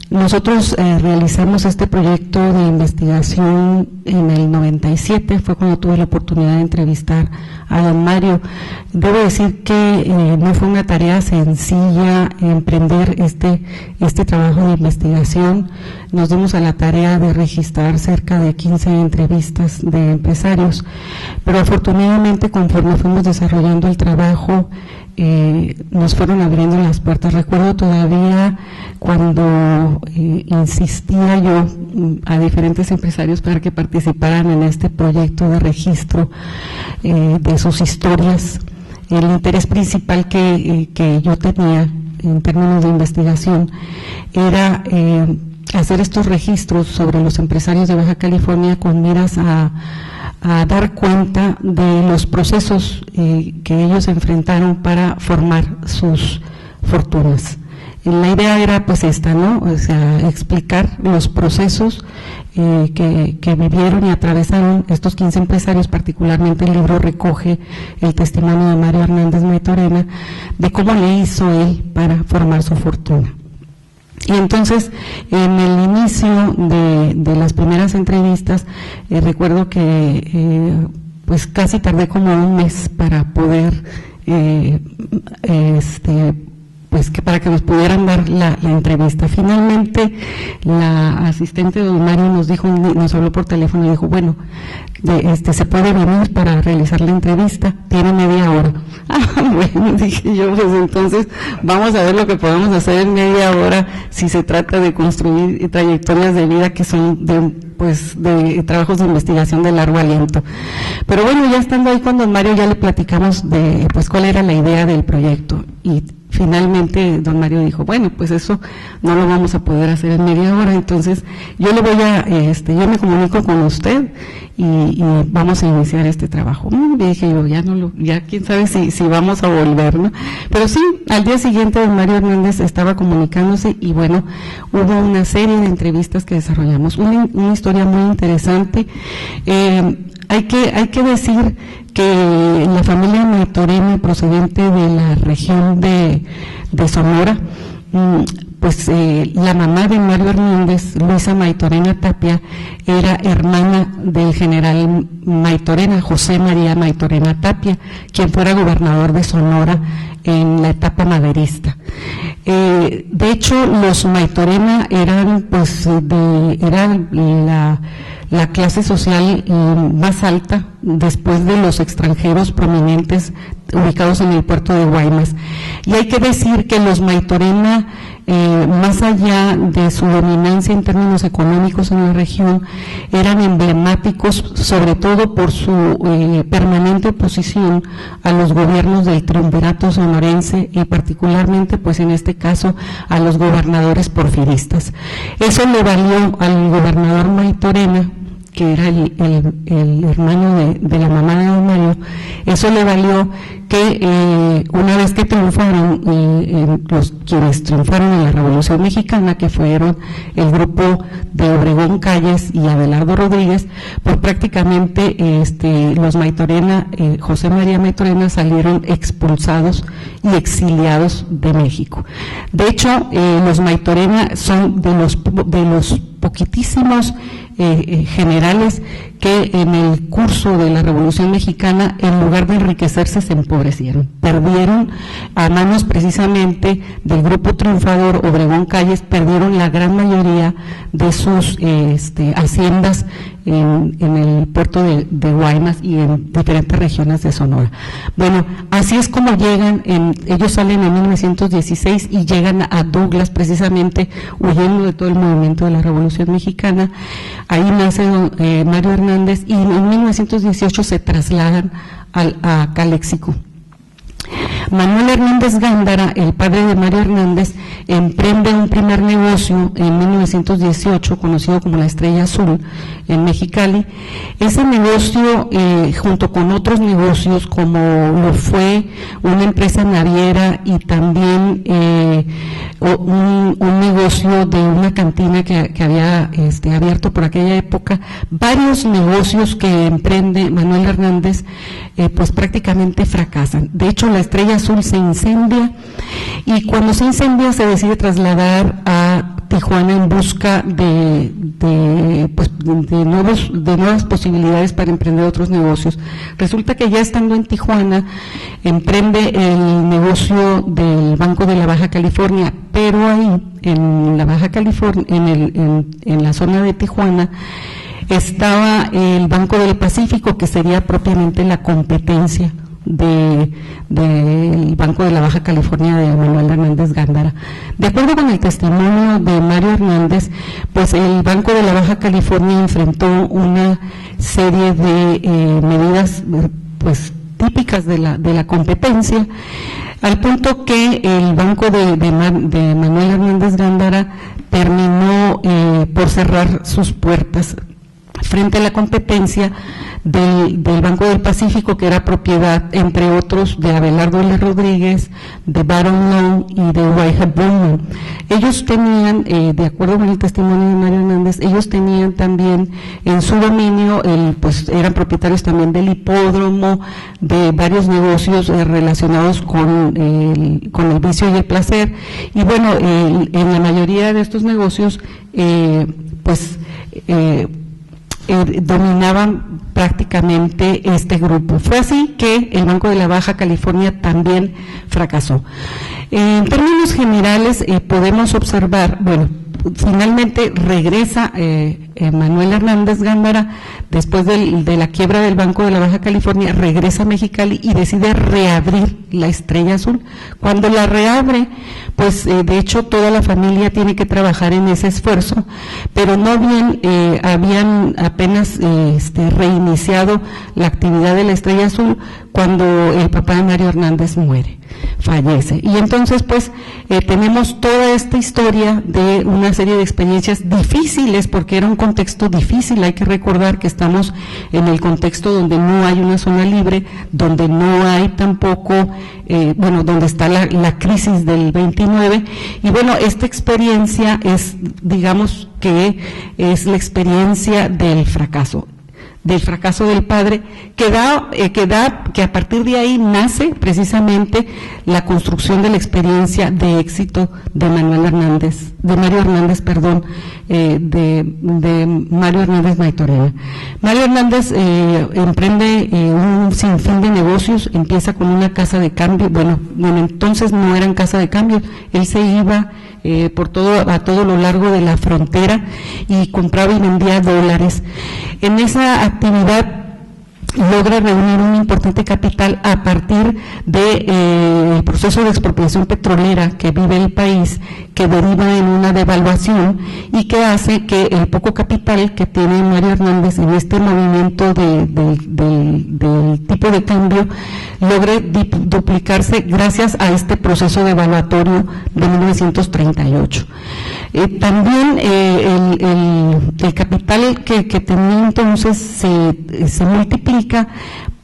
Nosotros realizamos este proyecto de investigación en el 97, fue cuando tuve la oportunidad de entrevistar a don Mario. Debo decir que no fue una tarea sencilla emprender este trabajo de investigación. Nos dimos a la tarea de registrar cerca de 15 entrevistas de empresarios, pero afortunadamente conforme fuimos desarrollando el trabajo, nos fueron abriendo las puertas. Recuerdo todavía cuando insistía yo a diferentes empresarios para que participaran en este proyecto de registro de sus historias. El interés principal que yo tenía en términos de investigación era hacer estos registros sobre los empresarios de Baja California con miras a dar cuenta de los procesos que ellos enfrentaron para formar sus fortunas. La idea era pues esta, ¿no? O sea, explicar los procesos que vivieron y atravesaron estos 15 empresarios. Particularmente el libro recoge el testimonio de Mario Hernández Maytorena de cómo le hizo él para formar su fortuna. Y entonces, en el inicio de las primeras entrevistas, recuerdo que pues casi tardé como un mes para poder, pues que para que nos pudieran dar la entrevista. Finalmente, la asistente de don Mario nos habló por teléfono y dijo, bueno, se puede venir para realizar la entrevista, tiene media hora. Bueno, dije yo, pues entonces vamos a ver lo que podemos hacer en media hora si se trata de construir trayectorias de vida que son de trabajos de investigación de largo aliento. Pero bueno, ya estando ahí con don Mario, ya le platicamos de pues cuál era la idea del proyecto, y finalmente don Mario dijo, bueno, pues eso no lo vamos a poder hacer en media hora, entonces yo le voy yo me comunico con usted y vamos a iniciar este trabajo. Y dije yo, ya quién sabe si vamos a volver, ¿no? Pero sí, al día siguiente don Mario Hernández estaba comunicándose y bueno, hubo una serie de entrevistas que desarrollamos, una historia muy interesante. Hay que decir que la familia Maytorena, procedente de la región de Sonora, pues la mamá de Mario Hernández, Luisa Maytorena Tapia, era hermana del general Maytorena, José María Maytorena Tapia, quien fuera gobernador de Sonora en la etapa maderista. De hecho, los Maytorena eran la clase social más alta después de los extranjeros prominentes ubicados en el puerto de Guaymas. Y hay que decir que los Maytorena, más allá de su dominancia en términos económicos en la región, eran emblemáticos sobre todo por su permanente oposición a los gobiernos del triunvirato sonorense y particularmente, pues en este caso, a los gobernadores porfiristas. Eso le valió al gobernador Maytorena, que era el hermano de la mamá de don Mario, eso le valió que una vez que triunfaron, quienes triunfaron en la Revolución Mexicana, que fueron el grupo de Obregón Calles y Abelardo Rodríguez, pues prácticamente los Maytorena, José María Maytorena, salieron expulsados y exiliados de México. De hecho, los Maytorena son de los poquitísimos generales que en el curso de la Revolución Mexicana, en lugar de enriquecerse, se empobrecieron. Perdieron a manos precisamente del grupo triunfador Obregón Calles, perdieron la gran mayoría de sus haciendas en el puerto de Guaymas y en diferentes regiones de Sonora. Bueno, así es como llegan, ellos salen en 1916 y llegan a Douglas precisamente huyendo de todo el movimiento de la Revolución Mexicana. Ahí nace Mario Hernández y en 1918 se trasladan a Caléxico. Manuel Hernández Gándara, el padre de Mario Hernández, emprende un primer negocio en 1918, conocido como la Estrella Azul, en Mexicali. Ese negocio, junto con otros negocios, como lo fue una empresa naviera y también un negocio de una cantina que había abierto por aquella época, varios negocios que emprende Manuel Hernández, pues prácticamente fracasan. De hecho, la Estrella Azul se incendia y cuando se incendia se decide trasladar a Tijuana en busca de nuevas posibilidades para emprender otros negocios. Resulta que ya estando en Tijuana emprende el negocio del Banco de la Baja California, pero ahí en la Baja California, en la zona de Tijuana, estaba el Banco del Pacífico, que sería propiamente la competencia del Banco de la Baja California de Manuel Hernández Gándara. De acuerdo con el testimonio de Mario Hernández, pues el Banco de la Baja California enfrentó una serie de medidas pues típicas de la competencia, al punto que el banco de Manuel Hernández Gándara terminó por cerrar sus puertas frente a la competencia del Banco del Pacífico, que era propiedad, entre otros, de Abelardo L. Rodríguez, de Baron Long y de Whitehead Bowman. Ellos tenían, de acuerdo con el testimonio de Mario Hernández, ellos tenían también en su dominio, pues eran propietarios también del hipódromo, de varios negocios relacionados con el vicio y el placer. Y bueno, en la mayoría de estos negocios, dominaban prácticamente este grupo. Fue así que el Banco de la Baja California también fracasó. En términos generales, podemos observar, bueno, finalmente regresa Manuel Hernández Gándara, después de la quiebra del Banco de la Baja California, regresa a Mexicali y decide reabrir la Estrella Azul. Cuando la reabre, pues de hecho toda la familia tiene que trabajar en ese esfuerzo, pero no bien habían apenas reiniciado la actividad de la Estrella Azul cuando el papá de Mario Hernández muere, fallece. Y entonces pues tenemos toda esta historia de una serie de experiencias difíciles, porque era un contexto difícil. Hay que recordar que estamos en el contexto donde no hay una zona libre, donde no hay tampoco, donde está la crisis del 29, y bueno, esta experiencia es, digamos que es la experiencia del fracaso del padre, que a partir de ahí nace precisamente la construcción de la experiencia de éxito de Mario Hernández Maytorena. Mario Hernández emprende un sinfín de negocios, empieza con una casa de cambio. Bueno, entonces no eran casa de cambio, él se iba a todo lo largo de la frontera y compraba y vendía dólares. En esa actividad logra reunir un importante capital a partir del proceso de expropiación petrolera que vive el país, que deriva en una devaluación y que hace que el poco capital que tiene Mario Hernández en este movimiento del tipo de cambio logre duplicarse gracias a este proceso devaluatorio de 1938. También el capital que tenía entonces se multiplica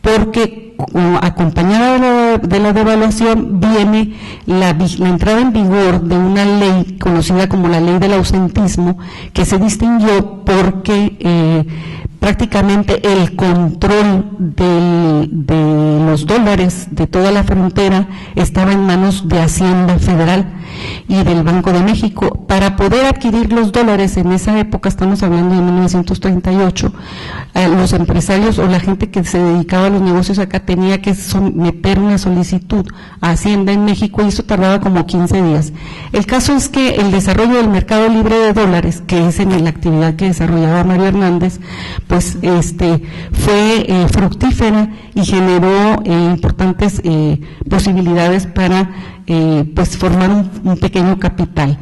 porque acompañada de la devaluación viene la entrada en vigor de una ley conocida como la ley del ausentismo, que se distinguió porque prácticamente el control de los dólares de toda la frontera estaba en manos de Hacienda Federal y del Banco de México. Para poder adquirir los dólares en esa época, estamos hablando de 1938, los empresarios o la gente que se dedicaba a los negocios acá tenía que meter una solicitud a Hacienda en México y eso tardaba como 15 días. El caso es que el desarrollo del mercado libre de dólares, que es en la actividad que desarrollaba Mario Hernández, pues fue fructífera y generó importantes posibilidades para pues formar un pequeño capital.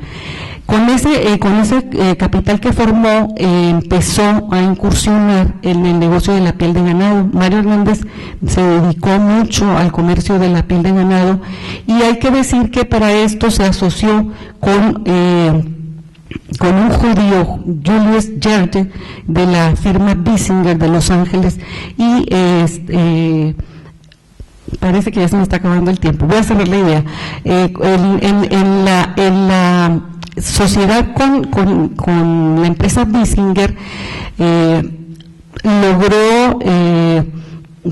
Con ese capital que formó, empezó a incursionar en el negocio de la piel de ganado. Mario Hernández se dedicó mucho al comercio de la piel de ganado y hay que decir que para esto se asoció con un judío, Julius Gerde, de la firma Bissinger de Los Ángeles, y parece que ya se me está acabando el tiempo, voy a cerrar la idea. En la sociedad con la empresa Bissinger logró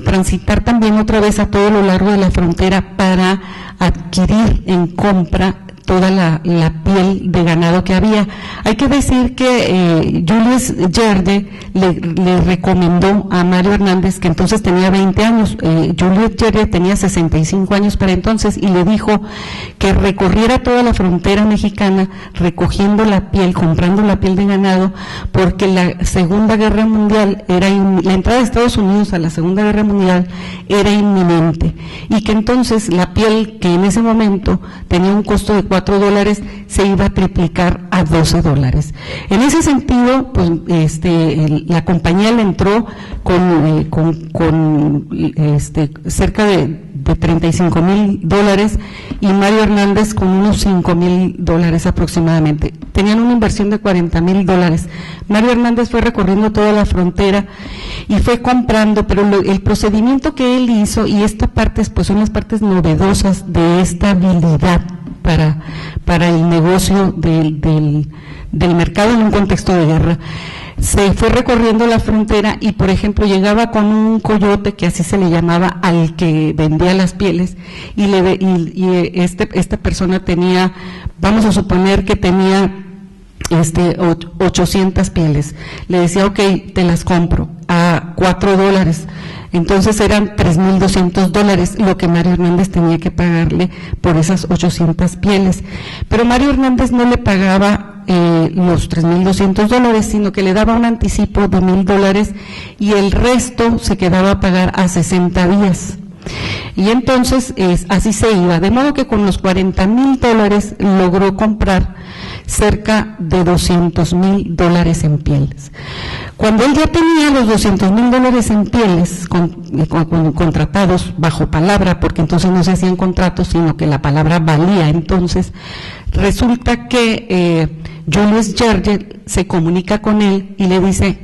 transitar también otra vez a todo lo largo de la frontera para adquirir en compra toda la piel de ganado que había. Hay que decir que Julius Gerde le recomendó a Mario Hernández, que entonces tenía 20 años, Julius Gerde tenía 65 años para entonces, y le dijo que recorriera toda la frontera mexicana recogiendo la piel, comprando la piel de ganado, porque la Segunda Guerra Mundial la entrada de Estados Unidos a la Segunda Guerra Mundial era inminente, y que entonces la piel, que en ese momento tenía un costo de $4, se iba a triplicar a $12. En ese sentido, pues la compañía le entró con cerca de $35,000 y Mario Hernández con unos $5,000 aproximadamente. Tenían una inversión de $40,000. Mario Hernández fue recorriendo toda la frontera y fue comprando, pero el procedimiento que él hizo, y esta parte pues son las partes novedosas de esta habilidad para el negocio del mercado en un contexto de guerra. Se fue recorriendo la frontera y, por ejemplo, llegaba con un coyote, que así se le llamaba al que vendía las pieles, y esta persona tenía, vamos a suponer que tenía 800 pieles. Le decía, ok, te las compro a $4. Entonces eran $3,200 lo que Mario Hernández tenía que pagarle por esas 800 pieles. Pero Mario Hernández no le pagaba los $3,200, sino que le daba un anticipo de $1,000 y el resto se quedaba a pagar a 60 días. Y entonces así se iba, de modo que con los $40,000 logró comprar cerca de $200,000 en pieles. Cuando él ya tenía los $200,000 en pieles contratados bajo palabra, porque entonces no se hacían contratos, sino que la palabra valía, entonces resulta que Julius Gerde se comunica con él y le dice,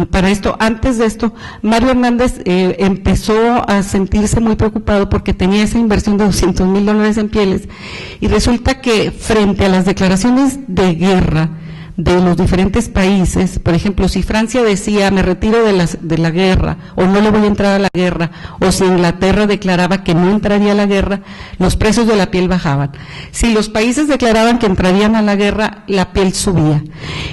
para esto, antes de esto, Mario Hernández empezó a sentirse muy preocupado porque tenía esa inversión de $200,000 en pieles, y resulta que frente a las declaraciones de guerra de los diferentes países, por ejemplo, si Francia decía me retiro de la guerra o no le voy a entrar a la guerra, o si Inglaterra declaraba que no entraría a la guerra, los precios de la piel bajaban. Si los países declaraban que entrarían a la guerra, la piel subía.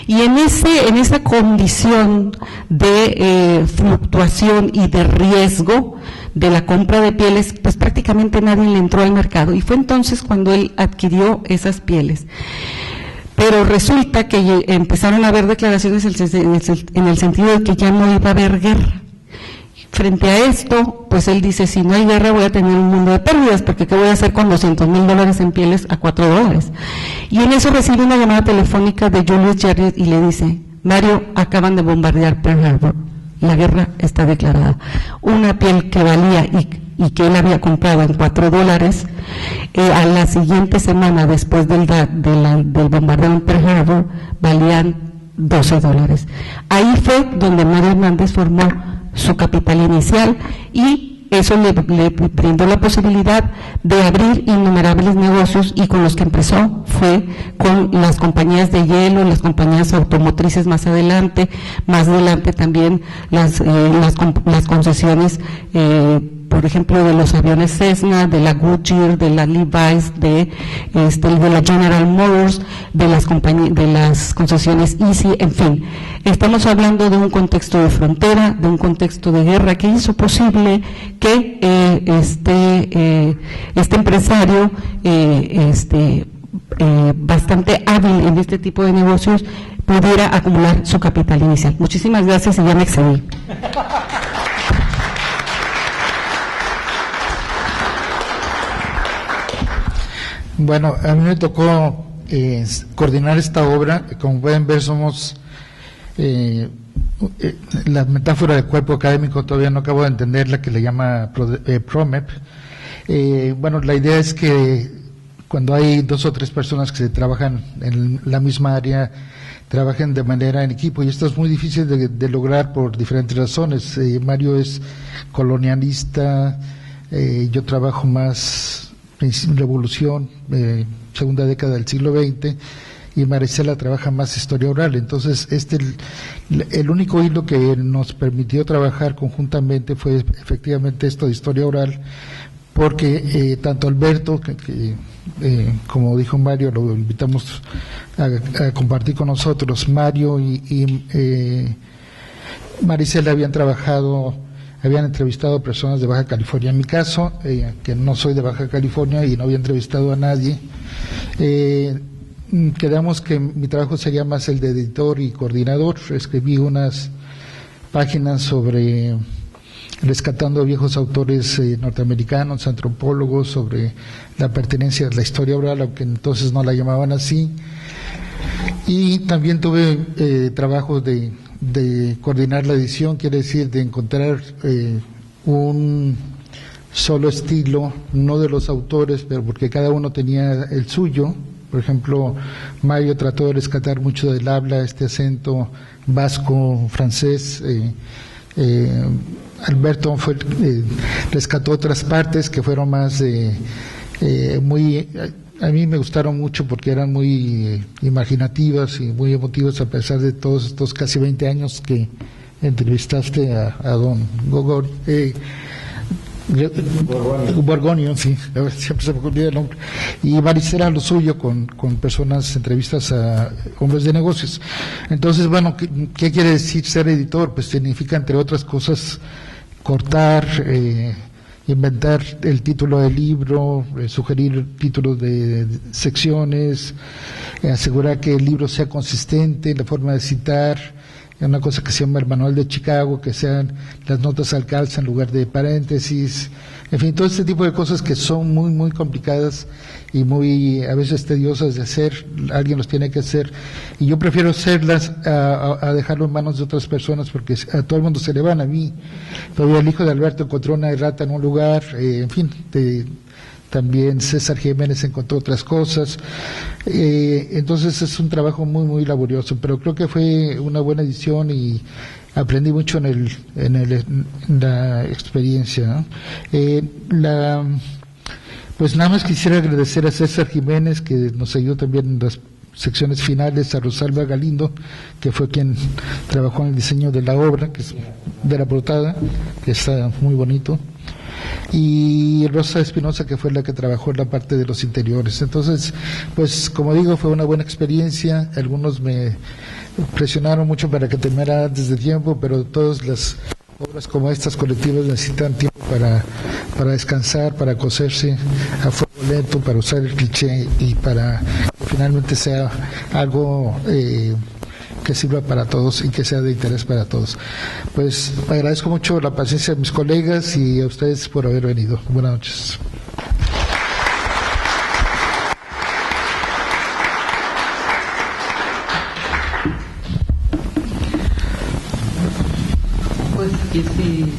Y en esa condición de fluctuación y de riesgo de la compra de pieles, pues prácticamente nadie le entró al mercado, y fue entonces cuando él adquirió esas pieles. Pero resulta que empezaron a haber declaraciones en el sentido de que ya no iba a haber guerra. Frente a esto, pues él dice, si no hay guerra voy a tener un mundo de pérdidas, porque ¿qué voy a hacer con $200,000 en pieles a $4? Y en eso recibe una llamada telefónica de Julius Jarriett y le dice, Mario, acaban de bombardear Pearl Harbor, la guerra está declarada. Una piel que valía y que él había comprado en $4, a la siguiente semana después del bombardeo en Pearl Harbor, valían $12. Ahí fue donde Mario Hernández formó su capital inicial y eso le brindó la posibilidad de abrir innumerables negocios, y con los que empezó fue con las compañías de hielo, las compañías automotrices más adelante también las concesiones, por ejemplo, de los aviones Cessna, de la Goodyear, de la Levi's, de la General Motors, de las concesiones Easy, en fin. Estamos hablando de un contexto de frontera, de un contexto de guerra que hizo posible que este empresario, bastante hábil en este tipo de negocios, pudiera acumular su capital inicial. Muchísimas gracias y ya me excedí. Bueno, a mí me tocó coordinar esta obra. Como pueden ver, somos la metáfora del cuerpo académico, todavía no acabo de entender la que le llama PROMEP. Bueno, la idea es que cuando hay 2 o 3 personas que trabajan en la misma área, trabajen de manera en equipo, y esto es muy difícil de lograr por diferentes razones. Mario es colonialista, yo trabajo más revolución, segunda década del siglo XX, y Marisela trabaja más historia oral. Entonces, el único hilo que nos permitió trabajar conjuntamente fue efectivamente esto de historia oral, porque tanto Alberto, como dijo Mario, lo invitamos a compartir con nosotros, Mario y Marisela habían entrevistado personas de Baja California. En mi caso, que no soy de Baja California y no había entrevistado a nadie, quedamos que mi trabajo sería más el de editor y coordinador. Escribí unas páginas sobre rescatando a viejos autores norteamericanos, antropólogos, sobre la pertenencia a la historia oral, aunque entonces no la llamaban así. Y también tuve trabajo de coordinar la edición, quiere decir de encontrar un solo estilo, no de los autores, pero porque cada uno tenía el suyo. Por ejemplo, Mario trató de rescatar mucho del habla, este acento vasco, francés. Alberto rescató otras partes que fueron más a mí me gustaron mucho porque eran muy imaginativas y muy emotivas, a pesar de todos estos casi 20 años que entrevistaste a don Borgonio, sí, siempre se me olvida el nombre. Y Marisela lo suyo con personas, entrevistas a hombres de negocios. Entonces, bueno, ¿qué quiere decir ser editor? Pues significa, entre otras cosas, cortar, inventar el título del libro, sugerir títulos de secciones, asegurar que el libro sea consistente, la forma de citar, una cosa que se llama el manual de Chicago, que sean las notas al calza en lugar de paréntesis, en fin, todo este tipo de cosas que son muy, muy complicadas y muy, a veces, tediosas de hacer. Alguien los tiene que hacer, y yo prefiero hacerlas a dejarlo en manos de otras personas, porque a todo el mundo se le van. A mí todavía el hijo de Alberto encontró una errata en un lugar, en fin, también César Jiménez encontró otras cosas, entonces es un trabajo muy, muy laborioso, pero creo que fue una buena edición y aprendí mucho en la experiencia, ¿no? Pues nada más quisiera agradecer a César Jiménez, que nos ayudó también en las secciones finales, a Rosalba Galindo, que fue quien trabajó en el diseño de la obra, que es de la portada, que está muy bonito, y Rosa Espinosa, que fue la que trabajó en la parte de los interiores. Entonces, pues como digo, fue una buena experiencia. Algunos me presionaron mucho para que terminara antes de tiempo, pero todas las obras como estas colectivas necesitan tiempo para descansar, para cocerse a fuego lento, para usar el cliché y para finalmente sea algo que sirva para todos y que sea de interés para todos. Pues agradezco mucho la paciencia de mis colegas y a ustedes por haber venido. Buenas noches. Pues aquí sí.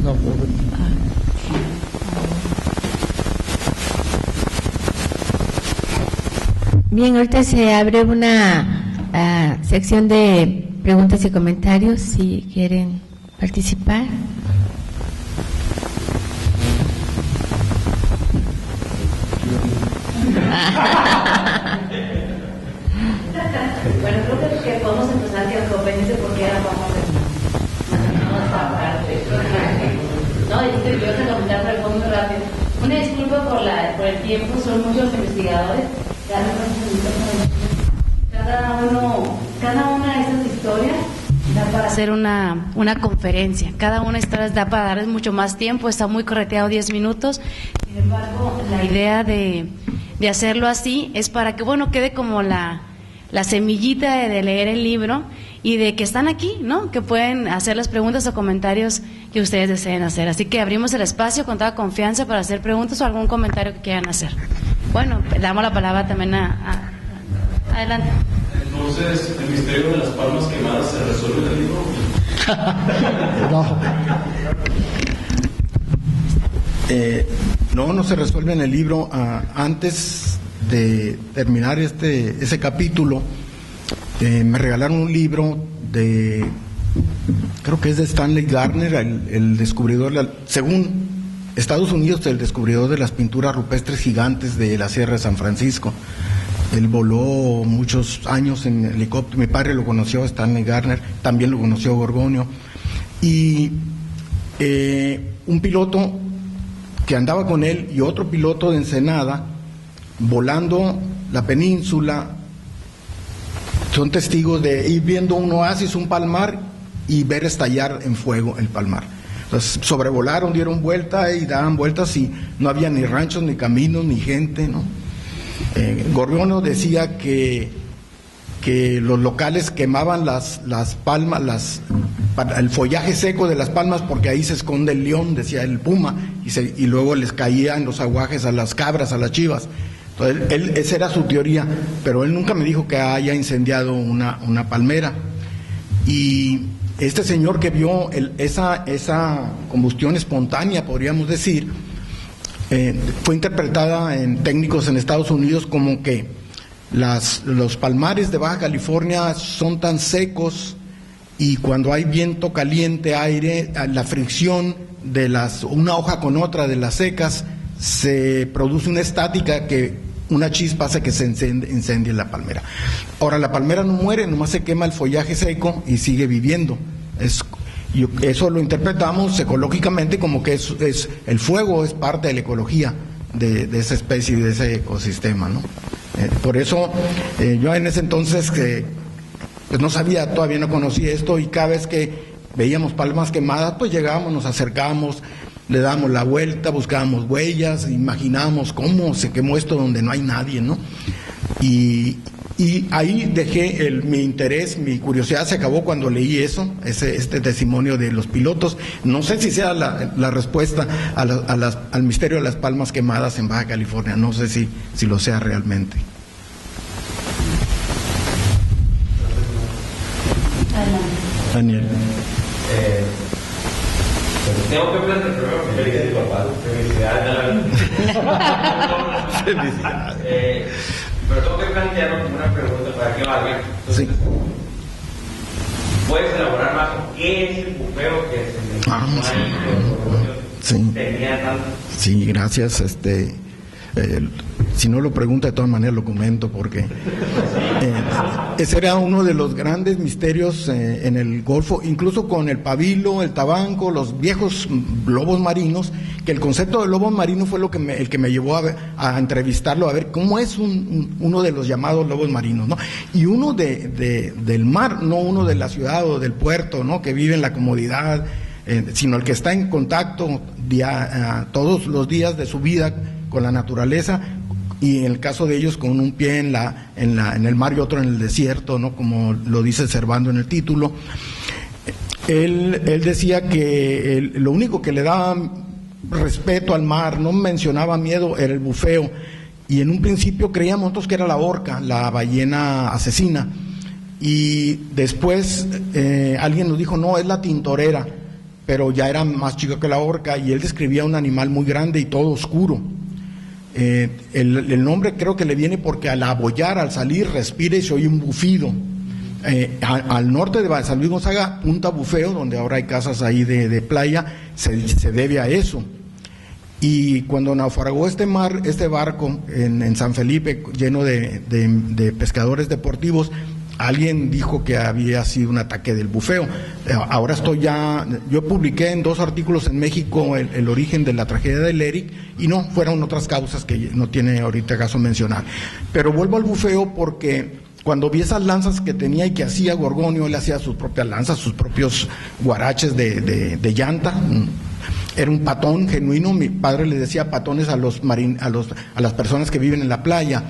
No, Bien, ahorita se abre una sección de preguntas y comentarios, si quieren participar. Bueno, creo que podemos empezar que el joven dice por qué ahora vamos a esta parte. No, yo te comentar, pero fue muy rápido. Una disculpa por el tiempo, son muchos investigadores. Cada una de esas historias da para hacer una conferencia. Cada una de estas da para darles mucho más tiempo, está muy correteado 10 minutos. Sin embargo, la idea de hacerlo así es para que, bueno, quede como la semillita de leer el libro y de que están aquí, ¿no? Que pueden hacer las preguntas o comentarios que ustedes deseen hacer. Así que abrimos el espacio con toda confianza para hacer preguntas o algún comentario que quieran hacer. Bueno, damos la palabra también adelante. Entonces, ¿el misterio de las palmas quemadas se resuelve en el libro? No se resuelve en el libro. Antes de terminar ese capítulo, me regalaron un libro creo que es de Stanley Gardner, el descubridor, según Estados Unidos, el descubridor de las pinturas rupestres gigantes de la Sierra de San Francisco. Él voló muchos años en helicóptero. Mi padre lo conoció, Stanley Gardner, también lo conoció Gorgonio. Y un piloto que andaba con él y otro piloto de Ensenada, volando la península, son testigos de ir viendo un oasis, un palmar, y ver estallar en fuego el palmar. Entonces sobrevolaron, dieron vuelta y daban vueltas y no había ni ranchos, ni caminos, ni gente, ¿no? Gorgonio decía que los locales quemaban las palmas, el follaje seco de las palmas, porque ahí se esconde el león, decía el puma, y luego les caían los aguajes a las cabras, a las chivas. Entonces, esa era su teoría, pero él nunca me dijo que haya incendiado una palmera. Y este señor que vio esa combustión espontánea, podríamos decir, fue interpretada en técnicos en Estados Unidos como que los palmares de Baja California son tan secos y cuando hay viento caliente, aire, la fricción de una hoja con otra de las secas, se produce una estática que una chispa hace que se incendie la palmera. Ahora, la palmera no muere, nomás se quema el follaje seco y sigue viviendo. Eso lo interpretamos ecológicamente como que es el fuego es parte de la ecología de esa especie, de ese ecosistema, ¿no? Por eso yo en ese entonces pues no sabía, todavía no conocía esto, y cada vez que veíamos palmas quemadas, pues llegábamos, nos acercábamos, le dábamos la vuelta, buscábamos huellas, imaginábamos cómo se quemó esto donde no hay nadie, ¿no? Y ahí dejé mi interés, mi curiosidad se acabó cuando leí eso, este testimonio de los pilotos. No sé si sea la respuesta al misterio de las palmas quemadas en Baja California, no sé si lo sea realmente. Daniel. Tengo que plantear felicidades, papá. Felicidades. Pero tengo que plantearlo como una pregunta para que valga. Entonces, sí. ¿Puedes elaborar más qué es el bufeo que se tenía tanto? Sí, gracias. Si no lo pregunta, de todas maneras lo comento, porque ese era uno de los grandes misterios en el Golfo, incluso con el pabilo, el tabanco, los viejos lobos marinos, que el concepto de lobos marinos fue el que me llevó a entrevistarlo, a ver cómo es uno de los llamados lobos marinos, ¿no? Y uno del mar, no uno de la ciudad o del puerto, ¿no? Que vive en la comodidad, sino el que está en contacto todos los días de su vida con la naturaleza, y en el caso de ellos con un pie en el mar y otro en el desierto, ¿no? Como lo dice Servando en el título. Él decía que lo único que le daba respeto al mar, no mencionaba miedo, era el bufeo, y en un principio creíamos nosotros que era la orca, la ballena asesina, y después alguien nos dijo, no, es la tintorera, pero ya era más chico que la orca, y él describía un animal muy grande y todo oscuro. El nombre creo que le viene porque al abollar, al salir, respira y se oye un bufido. Al norte de San Luis Gonzaga, Punta Bufeo, donde ahora hay casas ahí de playa, se debe a eso. Y cuando naufragó este barco en San Felipe, lleno de pescadores deportivos, alguien dijo que había sido un ataque del bufeo. Ahora yo publiqué en 2 artículos en México el origen de la tragedia del Eric, y no, fueron otras causas que no tiene ahorita caso mencionar. Pero vuelvo al bufeo porque cuando vi esas lanzas que tenía y que hacía Gorgonio, él hacía sus propias lanzas, sus propios guaraches de llanta. Era un patón genuino. Mi padre le decía patones a las personas que viven en la playa.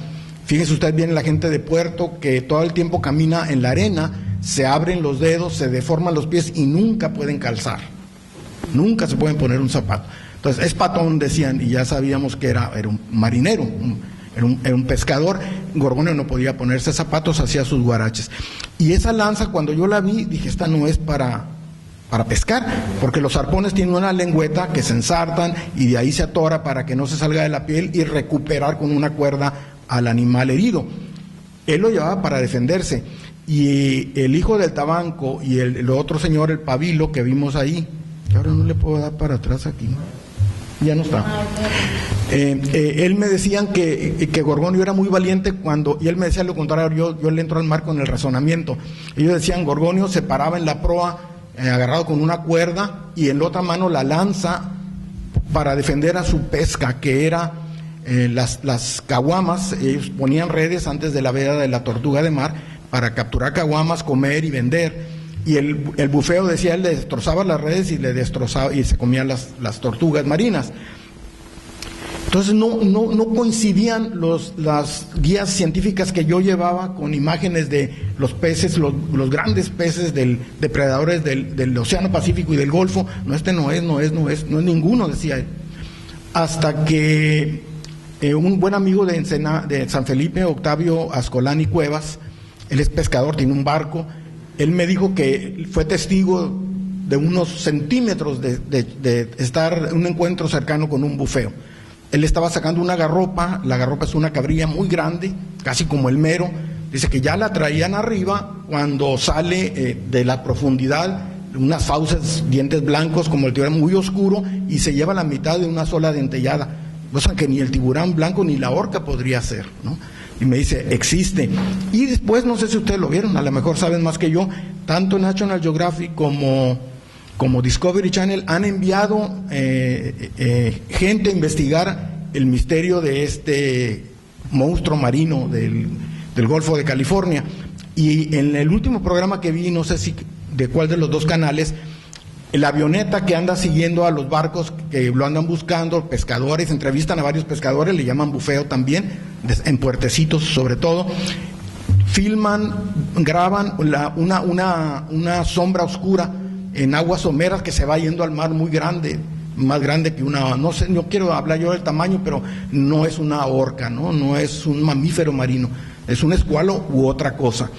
Fíjese usted bien, la gente de puerto que todo el tiempo camina en la arena, se abren los dedos, se deforman los pies y nunca pueden calzar. Nunca se pueden poner un zapato. Entonces, es patón, decían, y ya sabíamos que era un marinero, era un pescador. Gorgonio no podía ponerse zapatos, hacía sus guaraches. Y esa lanza, cuando yo la vi, dije, esta no es para pescar, porque los arpones tienen una lengüeta que se ensartan y de ahí se atora para que no se salga de la piel y recuperar con una cuerda al animal herido. Él lo llevaba para defenderse. Y el hijo del Tabanco y el otro señor, el Pabilo, que vimos ahí, que ahora no le puedo dar para atrás aquí, ya no está. Él me decían que Gorgonio era muy valiente y él me decía lo contrario. Yo le entro al mar con el razonamiento. Ellos decían, Gorgonio se paraba en la proa agarrado con una cuerda y en la otra mano la lanza para defender a su pesca, que era las caguamas. Ellos ponían redes antes de la veda de la tortuga de mar para capturar caguamas, comer y vender. Y el bufeo, decía él, le destrozaba las redes y se comían las tortugas marinas. Entonces no coincidían las guías científicas que yo llevaba con imágenes de los peces, los grandes peces depredadores del Océano Pacífico y del Golfo. No, este no es ninguno, decía él. Hasta que un buen amigo de San Felipe, Octavio Ascolani Cuevas, él es pescador, tiene un barco. Él me dijo que fue testigo de unos centímetros de estar en un encuentro cercano con un bufeo. Él estaba sacando una garropa, la garropa es una cabrilla muy grande, casi como el mero. Dice que ya la traían arriba cuando sale de la profundidad, unas fauces, dientes blancos como el tiburón, muy oscuro, y se lleva la mitad de una sola dentellada, cosa que ni el tiburón blanco ni la orca podría hacer, ¿no? Y me dice, existe. Y después, no sé si ustedes lo vieron, a lo mejor saben más que yo, tanto National Geographic como Discovery Channel han enviado gente a investigar el misterio de este monstruo marino del Golfo de California. Y en el último programa que vi, no sé si de cuál de los 2 canales, la avioneta que anda siguiendo a los barcos que lo andan buscando, pescadores, entrevistan a varios pescadores, le llaman bufeo también, en puertecitos sobre todo, filman, graban una sombra oscura en aguas someras que se va yendo al mar muy grande, más grande que no sé, no quiero hablar yo del tamaño, pero no es una orca, no es un mamífero marino, es un escualo u otra cosa.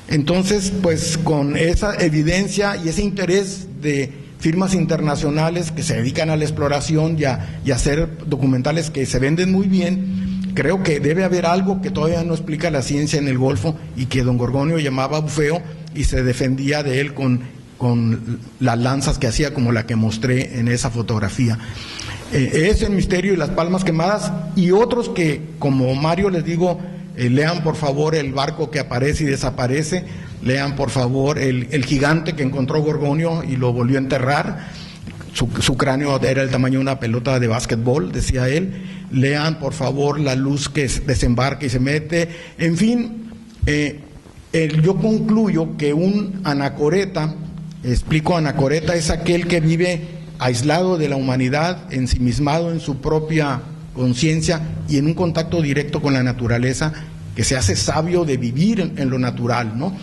Entonces, pues con esa evidencia y ese interés de firmas internacionales que se dedican a la exploración y a hacer documentales que se venden muy bien, creo que debe haber algo que todavía no explica la ciencia en el Golfo y que don Gorgonio llamaba bufeo y se defendía de él con las lanzas que hacía, como la que mostré en esa fotografía. Es el misterio y las palmas quemadas, y otros que, como Mario, les digo, lean por favor El barco que aparece y desaparece, lean por favor el gigante que encontró Gorgonio y lo volvió a enterrar, su cráneo era el tamaño de una pelota de básquetbol, decía él. Lean por favor La luz que desembarca y se mete. En fin, yo concluyo que un anacoreta, anacoreta es aquel que vive aislado de la humanidad, ensimismado en su propia conciencia y en un contacto directo con la naturaleza, que se hace sabio de vivir en lo natural, ¿no?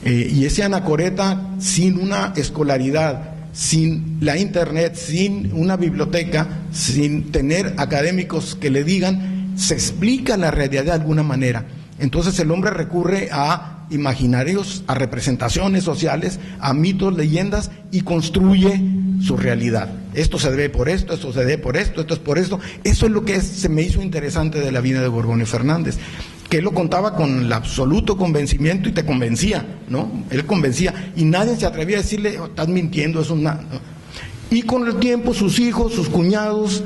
Y ese anacoreta, sin una escolaridad, sin la internet, sin una biblioteca, sin tener académicos que le digan, se explica la realidad de alguna manera. Entonces el hombre recurre a imaginarios, a representaciones sociales, a mitos, leyendas, y construye su realidad. Esto se debe por esto, esto se debe por esto, esto es por esto. Eso es lo que se me hizo interesante de la vida de Gorgonio Fernández, que él lo contaba con el absoluto convencimiento y te convencía, ¿no? Él convencía y nadie se atrevía a decirle, oh, estás mintiendo, eso es nada, ¿no? Y con el tiempo sus hijos, sus cuñados,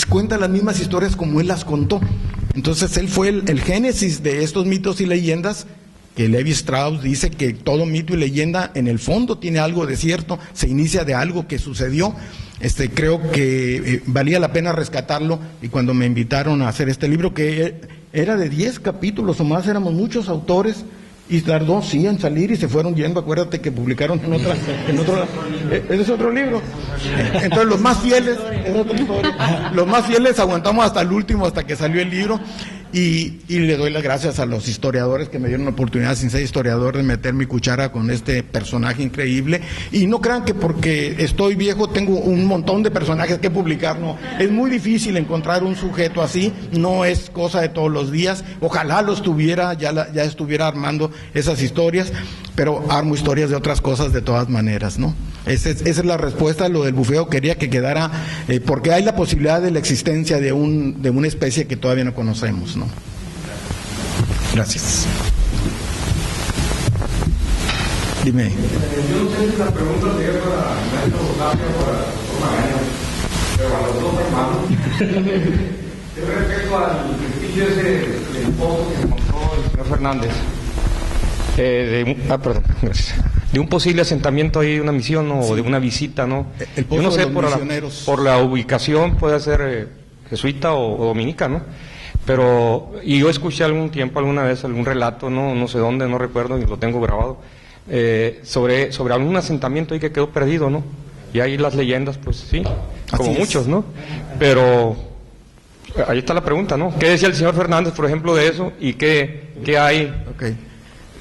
cuentan las mismas historias como él las contó. Entonces él fue el génesis de estos mitos y leyendas, que Levi Strauss dice que todo mito y leyenda en el fondo tiene algo de cierto, se inicia de algo que sucedió. Creo que valía la pena rescatarlo, y cuando me invitaron a hacer este libro, que era de 10 capítulos o más, éramos muchos autores, y tardó, sí, en salir, y se fueron yendo. Acuérdate que publicaron en otro, ese es otro libro. Entonces los más fieles aguantamos hasta el último, hasta que salió el libro. Y le doy las gracias a los historiadores que me dieron la oportunidad, sin ser historiador, de meter mi cuchara con este personaje increíble. Y no crean que porque estoy viejo tengo un montón de personajes que publicar, no. Es muy difícil encontrar un sujeto así, no es cosa de todos los días. Ojalá los tuviera, ya estuviera armando esas historias, pero armo historias de otras cosas de todas maneras, ¿no? Esa es la respuesta a lo del bufeo. Quería que quedara, porque hay la posibilidad de la existencia de una especie que todavía no conocemos, ¿no? Gracias. Dime. Yo no sé si la pregunta sería para Maestro Octavio o para Magaña, pero a los dos hermanos. Respecto al principio ese del pozo que encontró el señor Fernández, de un posible asentamiento ahí, una misión, ¿no? Sí. O de una visita, ¿no? El pozo, yo no sé, por la ubicación puede ser jesuita o dominica, ¿no? Pero, y yo escuché alguna vez algún relato, no sé dónde, no recuerdo, y lo tengo grabado, sobre algún asentamiento ahí que quedó perdido, ¿no? Y ahí las leyendas, pues sí, como muchos, ¿no? Pero ahí está la pregunta, ¿no? ¿Qué decía el señor Fernández, por ejemplo, de eso? ¿Y qué hay? Okay.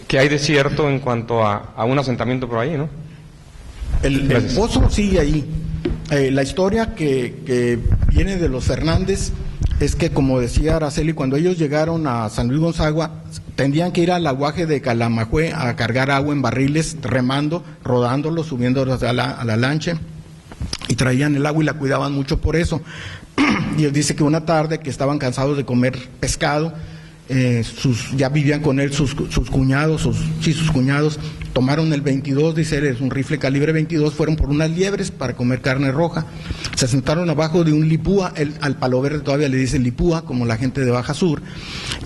¿Qué hay de cierto en cuanto a un asentamiento por ahí, no? El pozo sigue ahí. La historia que viene de los Fernández es que, como decía Araceli, cuando ellos llegaron a San Luis Gonzaga, tendrían que ir al aguaje de Calamajué a cargar agua en barriles, remando, rodándolo, subiéndolo a la lancha, y traían el agua y la cuidaban mucho por eso. Y él dice que una tarde, que estaban cansados de comer pescado, ya vivían con él sus cuñados, sus cuñados, tomaron el 22, dice él, es un rifle calibre 22, fueron por unas liebres para comer carne roja, se sentaron abajo de un lipúa, al palo verde todavía le dicen lipúa, como la gente de Baja Sur,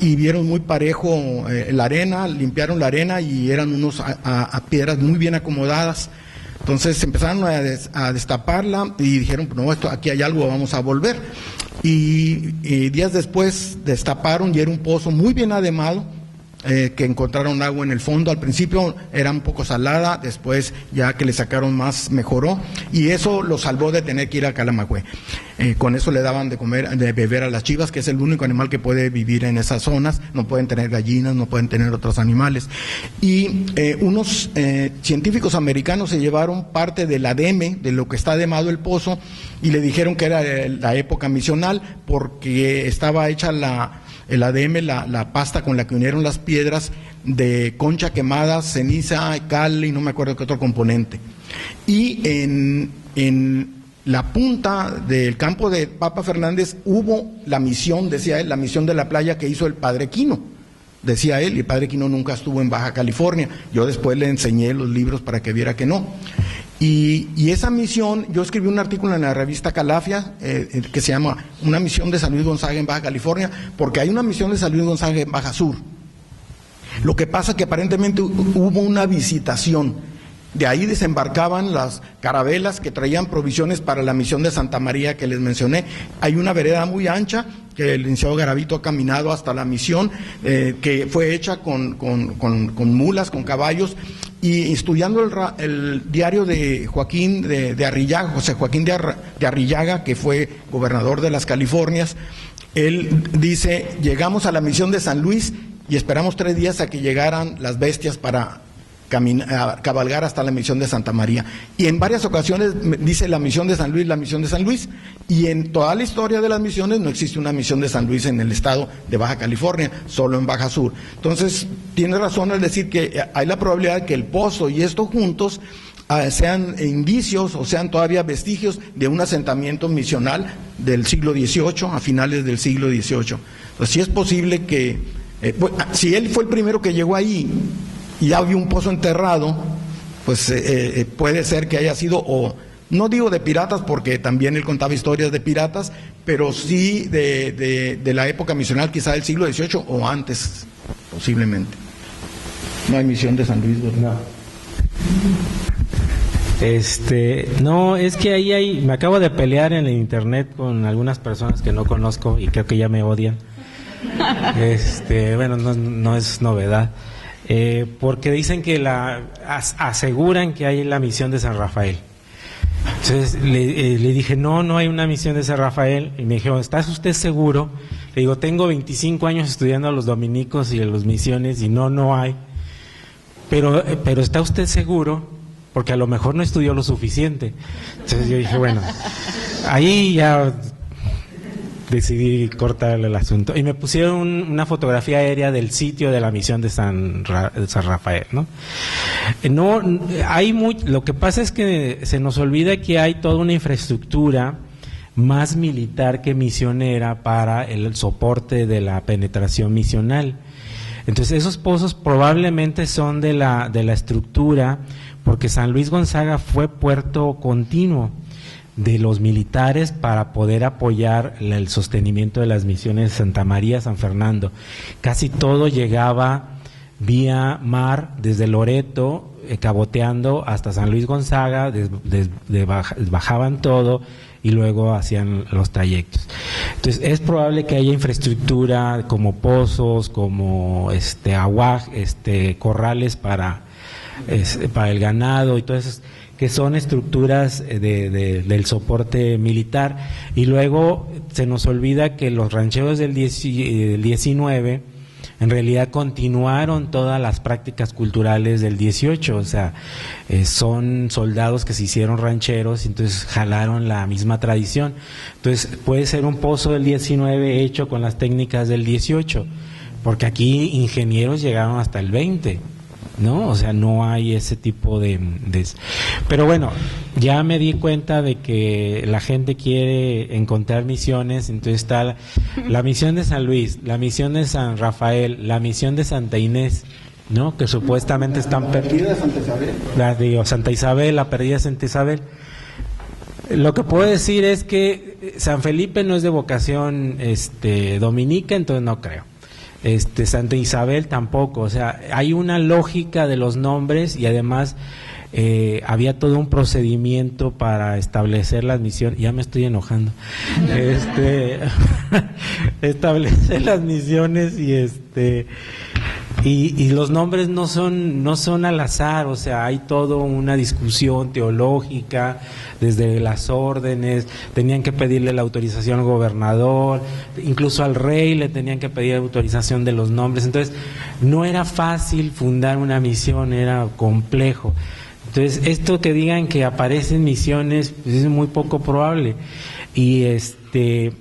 y vieron muy parejo la arena, limpiaron la arena y eran unos a piedras muy bien acomodadas. Entonces empezaron a destaparla y dijeron, no, aquí hay algo, vamos a volver. Y días después destaparon y era un pozo muy bien ademado, que encontraron agua en el fondo. Al principio era un poco salada, después ya que le sacaron más mejoró, y eso lo salvó de tener que ir a Calamajué. Con eso le daban de beber a las chivas, que es el único animal que puede vivir en esas zonas. No pueden tener gallinas, no pueden tener otros animales. Y unos científicos americanos se llevaron parte del ademe, de lo que está ademado el pozo, y le dijeron que era la época misional, porque estaba hecha el ADM, la pasta con la que unieron las piedras, de concha quemada, ceniza, cal y no me acuerdo qué otro componente. Y en la punta del campo de Papa Fernández hubo la misión, decía él, la misión de la playa que hizo el Padre Quino, decía él, y el Padre Quino nunca estuvo en Baja California. Yo después le enseñé los libros para que viera que no. Y esa misión, yo escribí un artículo en la revista Calafia, que se llama Una misión de San Luis Gonzaga en Baja California, porque hay una misión de San Luis Gonzaga en Baja Sur. Lo que pasa es que aparentemente hubo una visitación, De ahí desembarcaban las carabelas que traían provisiones para la misión de Santa María que les mencioné. Hay una vereda muy ancha que el licenciado Garavito ha caminado hasta la misión, que fue hecha con mulas, con caballos, y estudiando el diario de Joaquín de Arrillaga, José Joaquín de Arrillaga, que fue gobernador de las Californias, él dice: llegamos a la misión de San Luis y esperamos 3 días a que llegaran las bestias para cabalgar hasta la misión de Santa María. Y en varias ocasiones dice la misión de San Luis, y en toda la historia de las misiones no existe una misión de San Luis en el estado de Baja California, solo en Baja Sur. Entonces, tiene razón al decir que hay la probabilidad de que el pozo y esto juntos sean indicios o sean todavía vestigios de un asentamiento misional del siglo XVIII, a finales del siglo XVIII. Entonces, sí es posible que, si él fue el primero que llegó ahí, y ya había un pozo enterrado, pues puede ser que haya sido, o no digo de piratas, porque también él contaba historias de piratas, pero sí de la época misional, quizá del siglo XVIII o antes, posiblemente. No hay misión de San Luis, ¿verdad? No, es que ahí me acabo de pelear en el internet con algunas personas que no conozco y creo que ya me odian. Bueno, no es novedad. Porque dicen que aseguran que hay la misión de San Rafael. Entonces le dije, no hay una misión de San Rafael. Y me dijeron, ¿estás usted seguro? Le digo, tengo 25 años estudiando a los dominicos y a las misiones y no hay. Pero ¿está usted seguro? Porque a lo mejor no estudió lo suficiente. Entonces yo dije, bueno, ahí ya decidí cortar el asunto y me pusieron una fotografía aérea del sitio de la misión de San Rafael, ¿no? Lo que pasa es que se nos olvida que hay toda una infraestructura más militar que misionera para el soporte de la penetración misional. Entonces esos pozos probablemente son de la estructura, porque San Luis Gonzaga fue puerto continuo de los militares para poder apoyar el sostenimiento de las misiones de Santa María, San Fernando. Casi todo llegaba vía mar desde Loreto, caboteando hasta San Luis Gonzaga, bajaban todo y luego hacían los trayectos. Entonces es probable que haya infraestructura como pozos, como aguaj, corrales para el ganado y todo eso, que son estructuras del soporte militar. Y luego se nos olvida que los rancheros del 19 en realidad continuaron todas las prácticas culturales del 18, o sea, son soldados que se hicieron rancheros y entonces jalaron la misma tradición. Entonces puede ser un pozo del 19 hecho con las técnicas del 18, porque aquí ingenieros llegaron hasta el 20, ¿no? O sea, no hay ese tipo de... Pero bueno, ya me di cuenta de que la gente quiere encontrar misiones, entonces está la misión de San Luis, la misión de San Rafael, la misión de Santa Inés, ¿no? Que supuestamente están perdidas. Santa Isabel. Santa Isabel, la perdida Santa Isabel. Lo que puedo decir es que San Felipe no es de vocación dominica, entonces no creo. Santa Isabel tampoco, o sea, hay una lógica de los nombres y además había todo un procedimiento para establecer las misiones. Ya me estoy enojando. Establecer las misiones y los nombres no son al azar, o sea, hay toda una discusión teológica desde las órdenes, tenían que pedirle la autorización al gobernador, incluso al rey le tenían que pedir autorización de los nombres. Entonces no era fácil fundar una misión, era complejo. Entonces esto que digan que aparecen misiones, pues es muy poco probable. Y ahí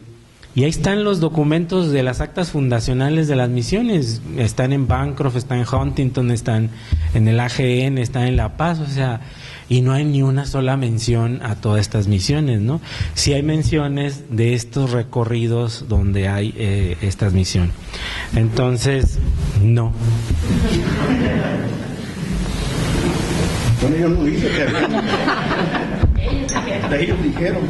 están los documentos de las actas fundacionales de las misiones, están en Bancroft, están en Huntington, están en el AGN, están en La Paz, o sea, y no hay ni una sola mención a todas estas misiones, ¿no? Sí hay menciones de estos recorridos donde hay estas misiones. Entonces, no. Bueno, yo no dije que ellos dijeron.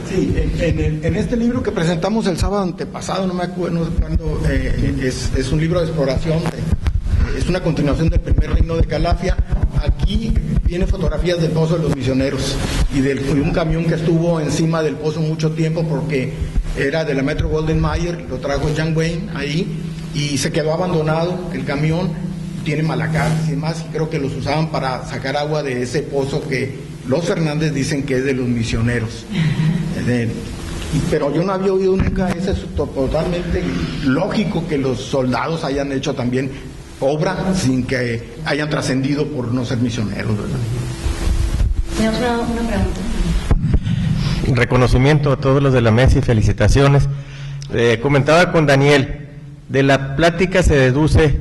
Sí, en este libro que presentamos el sábado antepasado, no me acuerdo cuándo, es un libro de exploración, es una continuación del primer reino de Calafia. Aquí vienen fotografías del Pozo de los Misioneros y de un camión que estuvo encima del pozo mucho tiempo porque era de la Metro Golden Mayer, lo trajo John Wayne ahí y se quedó abandonado el camión, tiene malacates y demás, y creo que los usaban para sacar agua de ese pozo que los Fernández dicen que es de los misioneros. Pero yo no había oído nunca, eso es totalmente lógico que los soldados hayan hecho también obra sin que hayan trascendido por no ser misioneros, ¿verdad? Una pregunta. Reconocimiento a todos los de la mesa y felicitaciones. Comentaba con Daniel, de la plática se deduce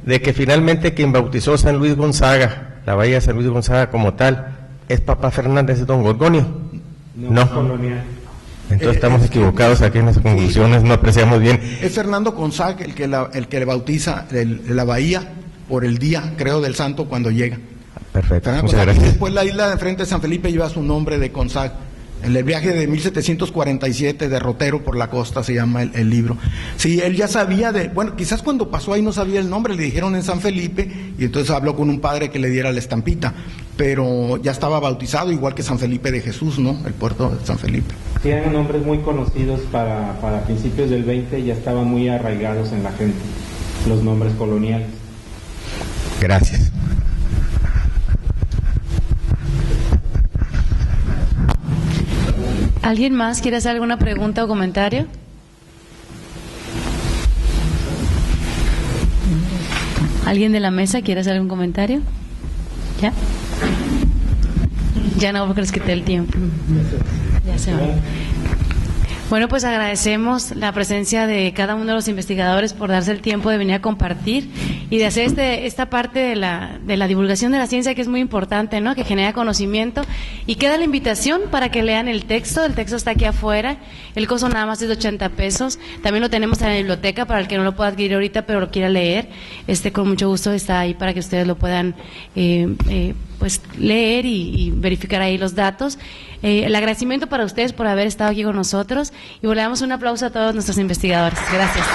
de que finalmente quien bautizó San Luis Gonzaga, la bahía de San Luis Gonzaga como tal, es Papá Fernández de Don Gorgonio. No. Colonial. Entonces estamos equivocados aquí en las conclusiones, no apreciamos bien. Es Fernando Gonzaga el que le bautiza la bahía por el día, creo, del santo cuando llega. Perfecto, Fernando muchas Gonzaga. gracias. Después la isla de enfrente de San Felipe lleva su nombre de Gonzaga. En el viaje de 1747, Derrotero por la costa, se llama el libro. Sí, él ya sabía bueno, quizás cuando pasó ahí no sabía el nombre, le dijeron en San Felipe, y entonces habló con un padre que le diera la estampita, pero ya estaba bautizado, igual que San Felipe de Jesús, ¿no? El puerto de San Felipe. Sí, eran nombres muy conocidos para principios del 20, ya estaban muy arraigados en la gente, los nombres coloniales. Gracias. ¿Alguien más quiere hacer alguna pregunta o comentario? ¿Alguien de la mesa quiere hacer algún comentario? ¿Ya? Ya no, porque les quité el tiempo. Ya se va. Bueno, pues agradecemos la presencia de cada uno de los investigadores por darse el tiempo de venir a compartir y de hacer esta parte de la divulgación de la ciencia, que es muy importante, ¿no? Que genera conocimiento, y queda la invitación para que lean el texto está aquí afuera, el costo nada más es de 80 pesos, también lo tenemos en la biblioteca para el que no lo pueda adquirir ahorita pero lo quiera leer, con mucho gusto está ahí para que ustedes lo puedan pues leer y verificar ahí los datos. El agradecimiento para ustedes por haber estado aquí con nosotros y le damos un aplauso a todos nuestros investigadores. Gracias.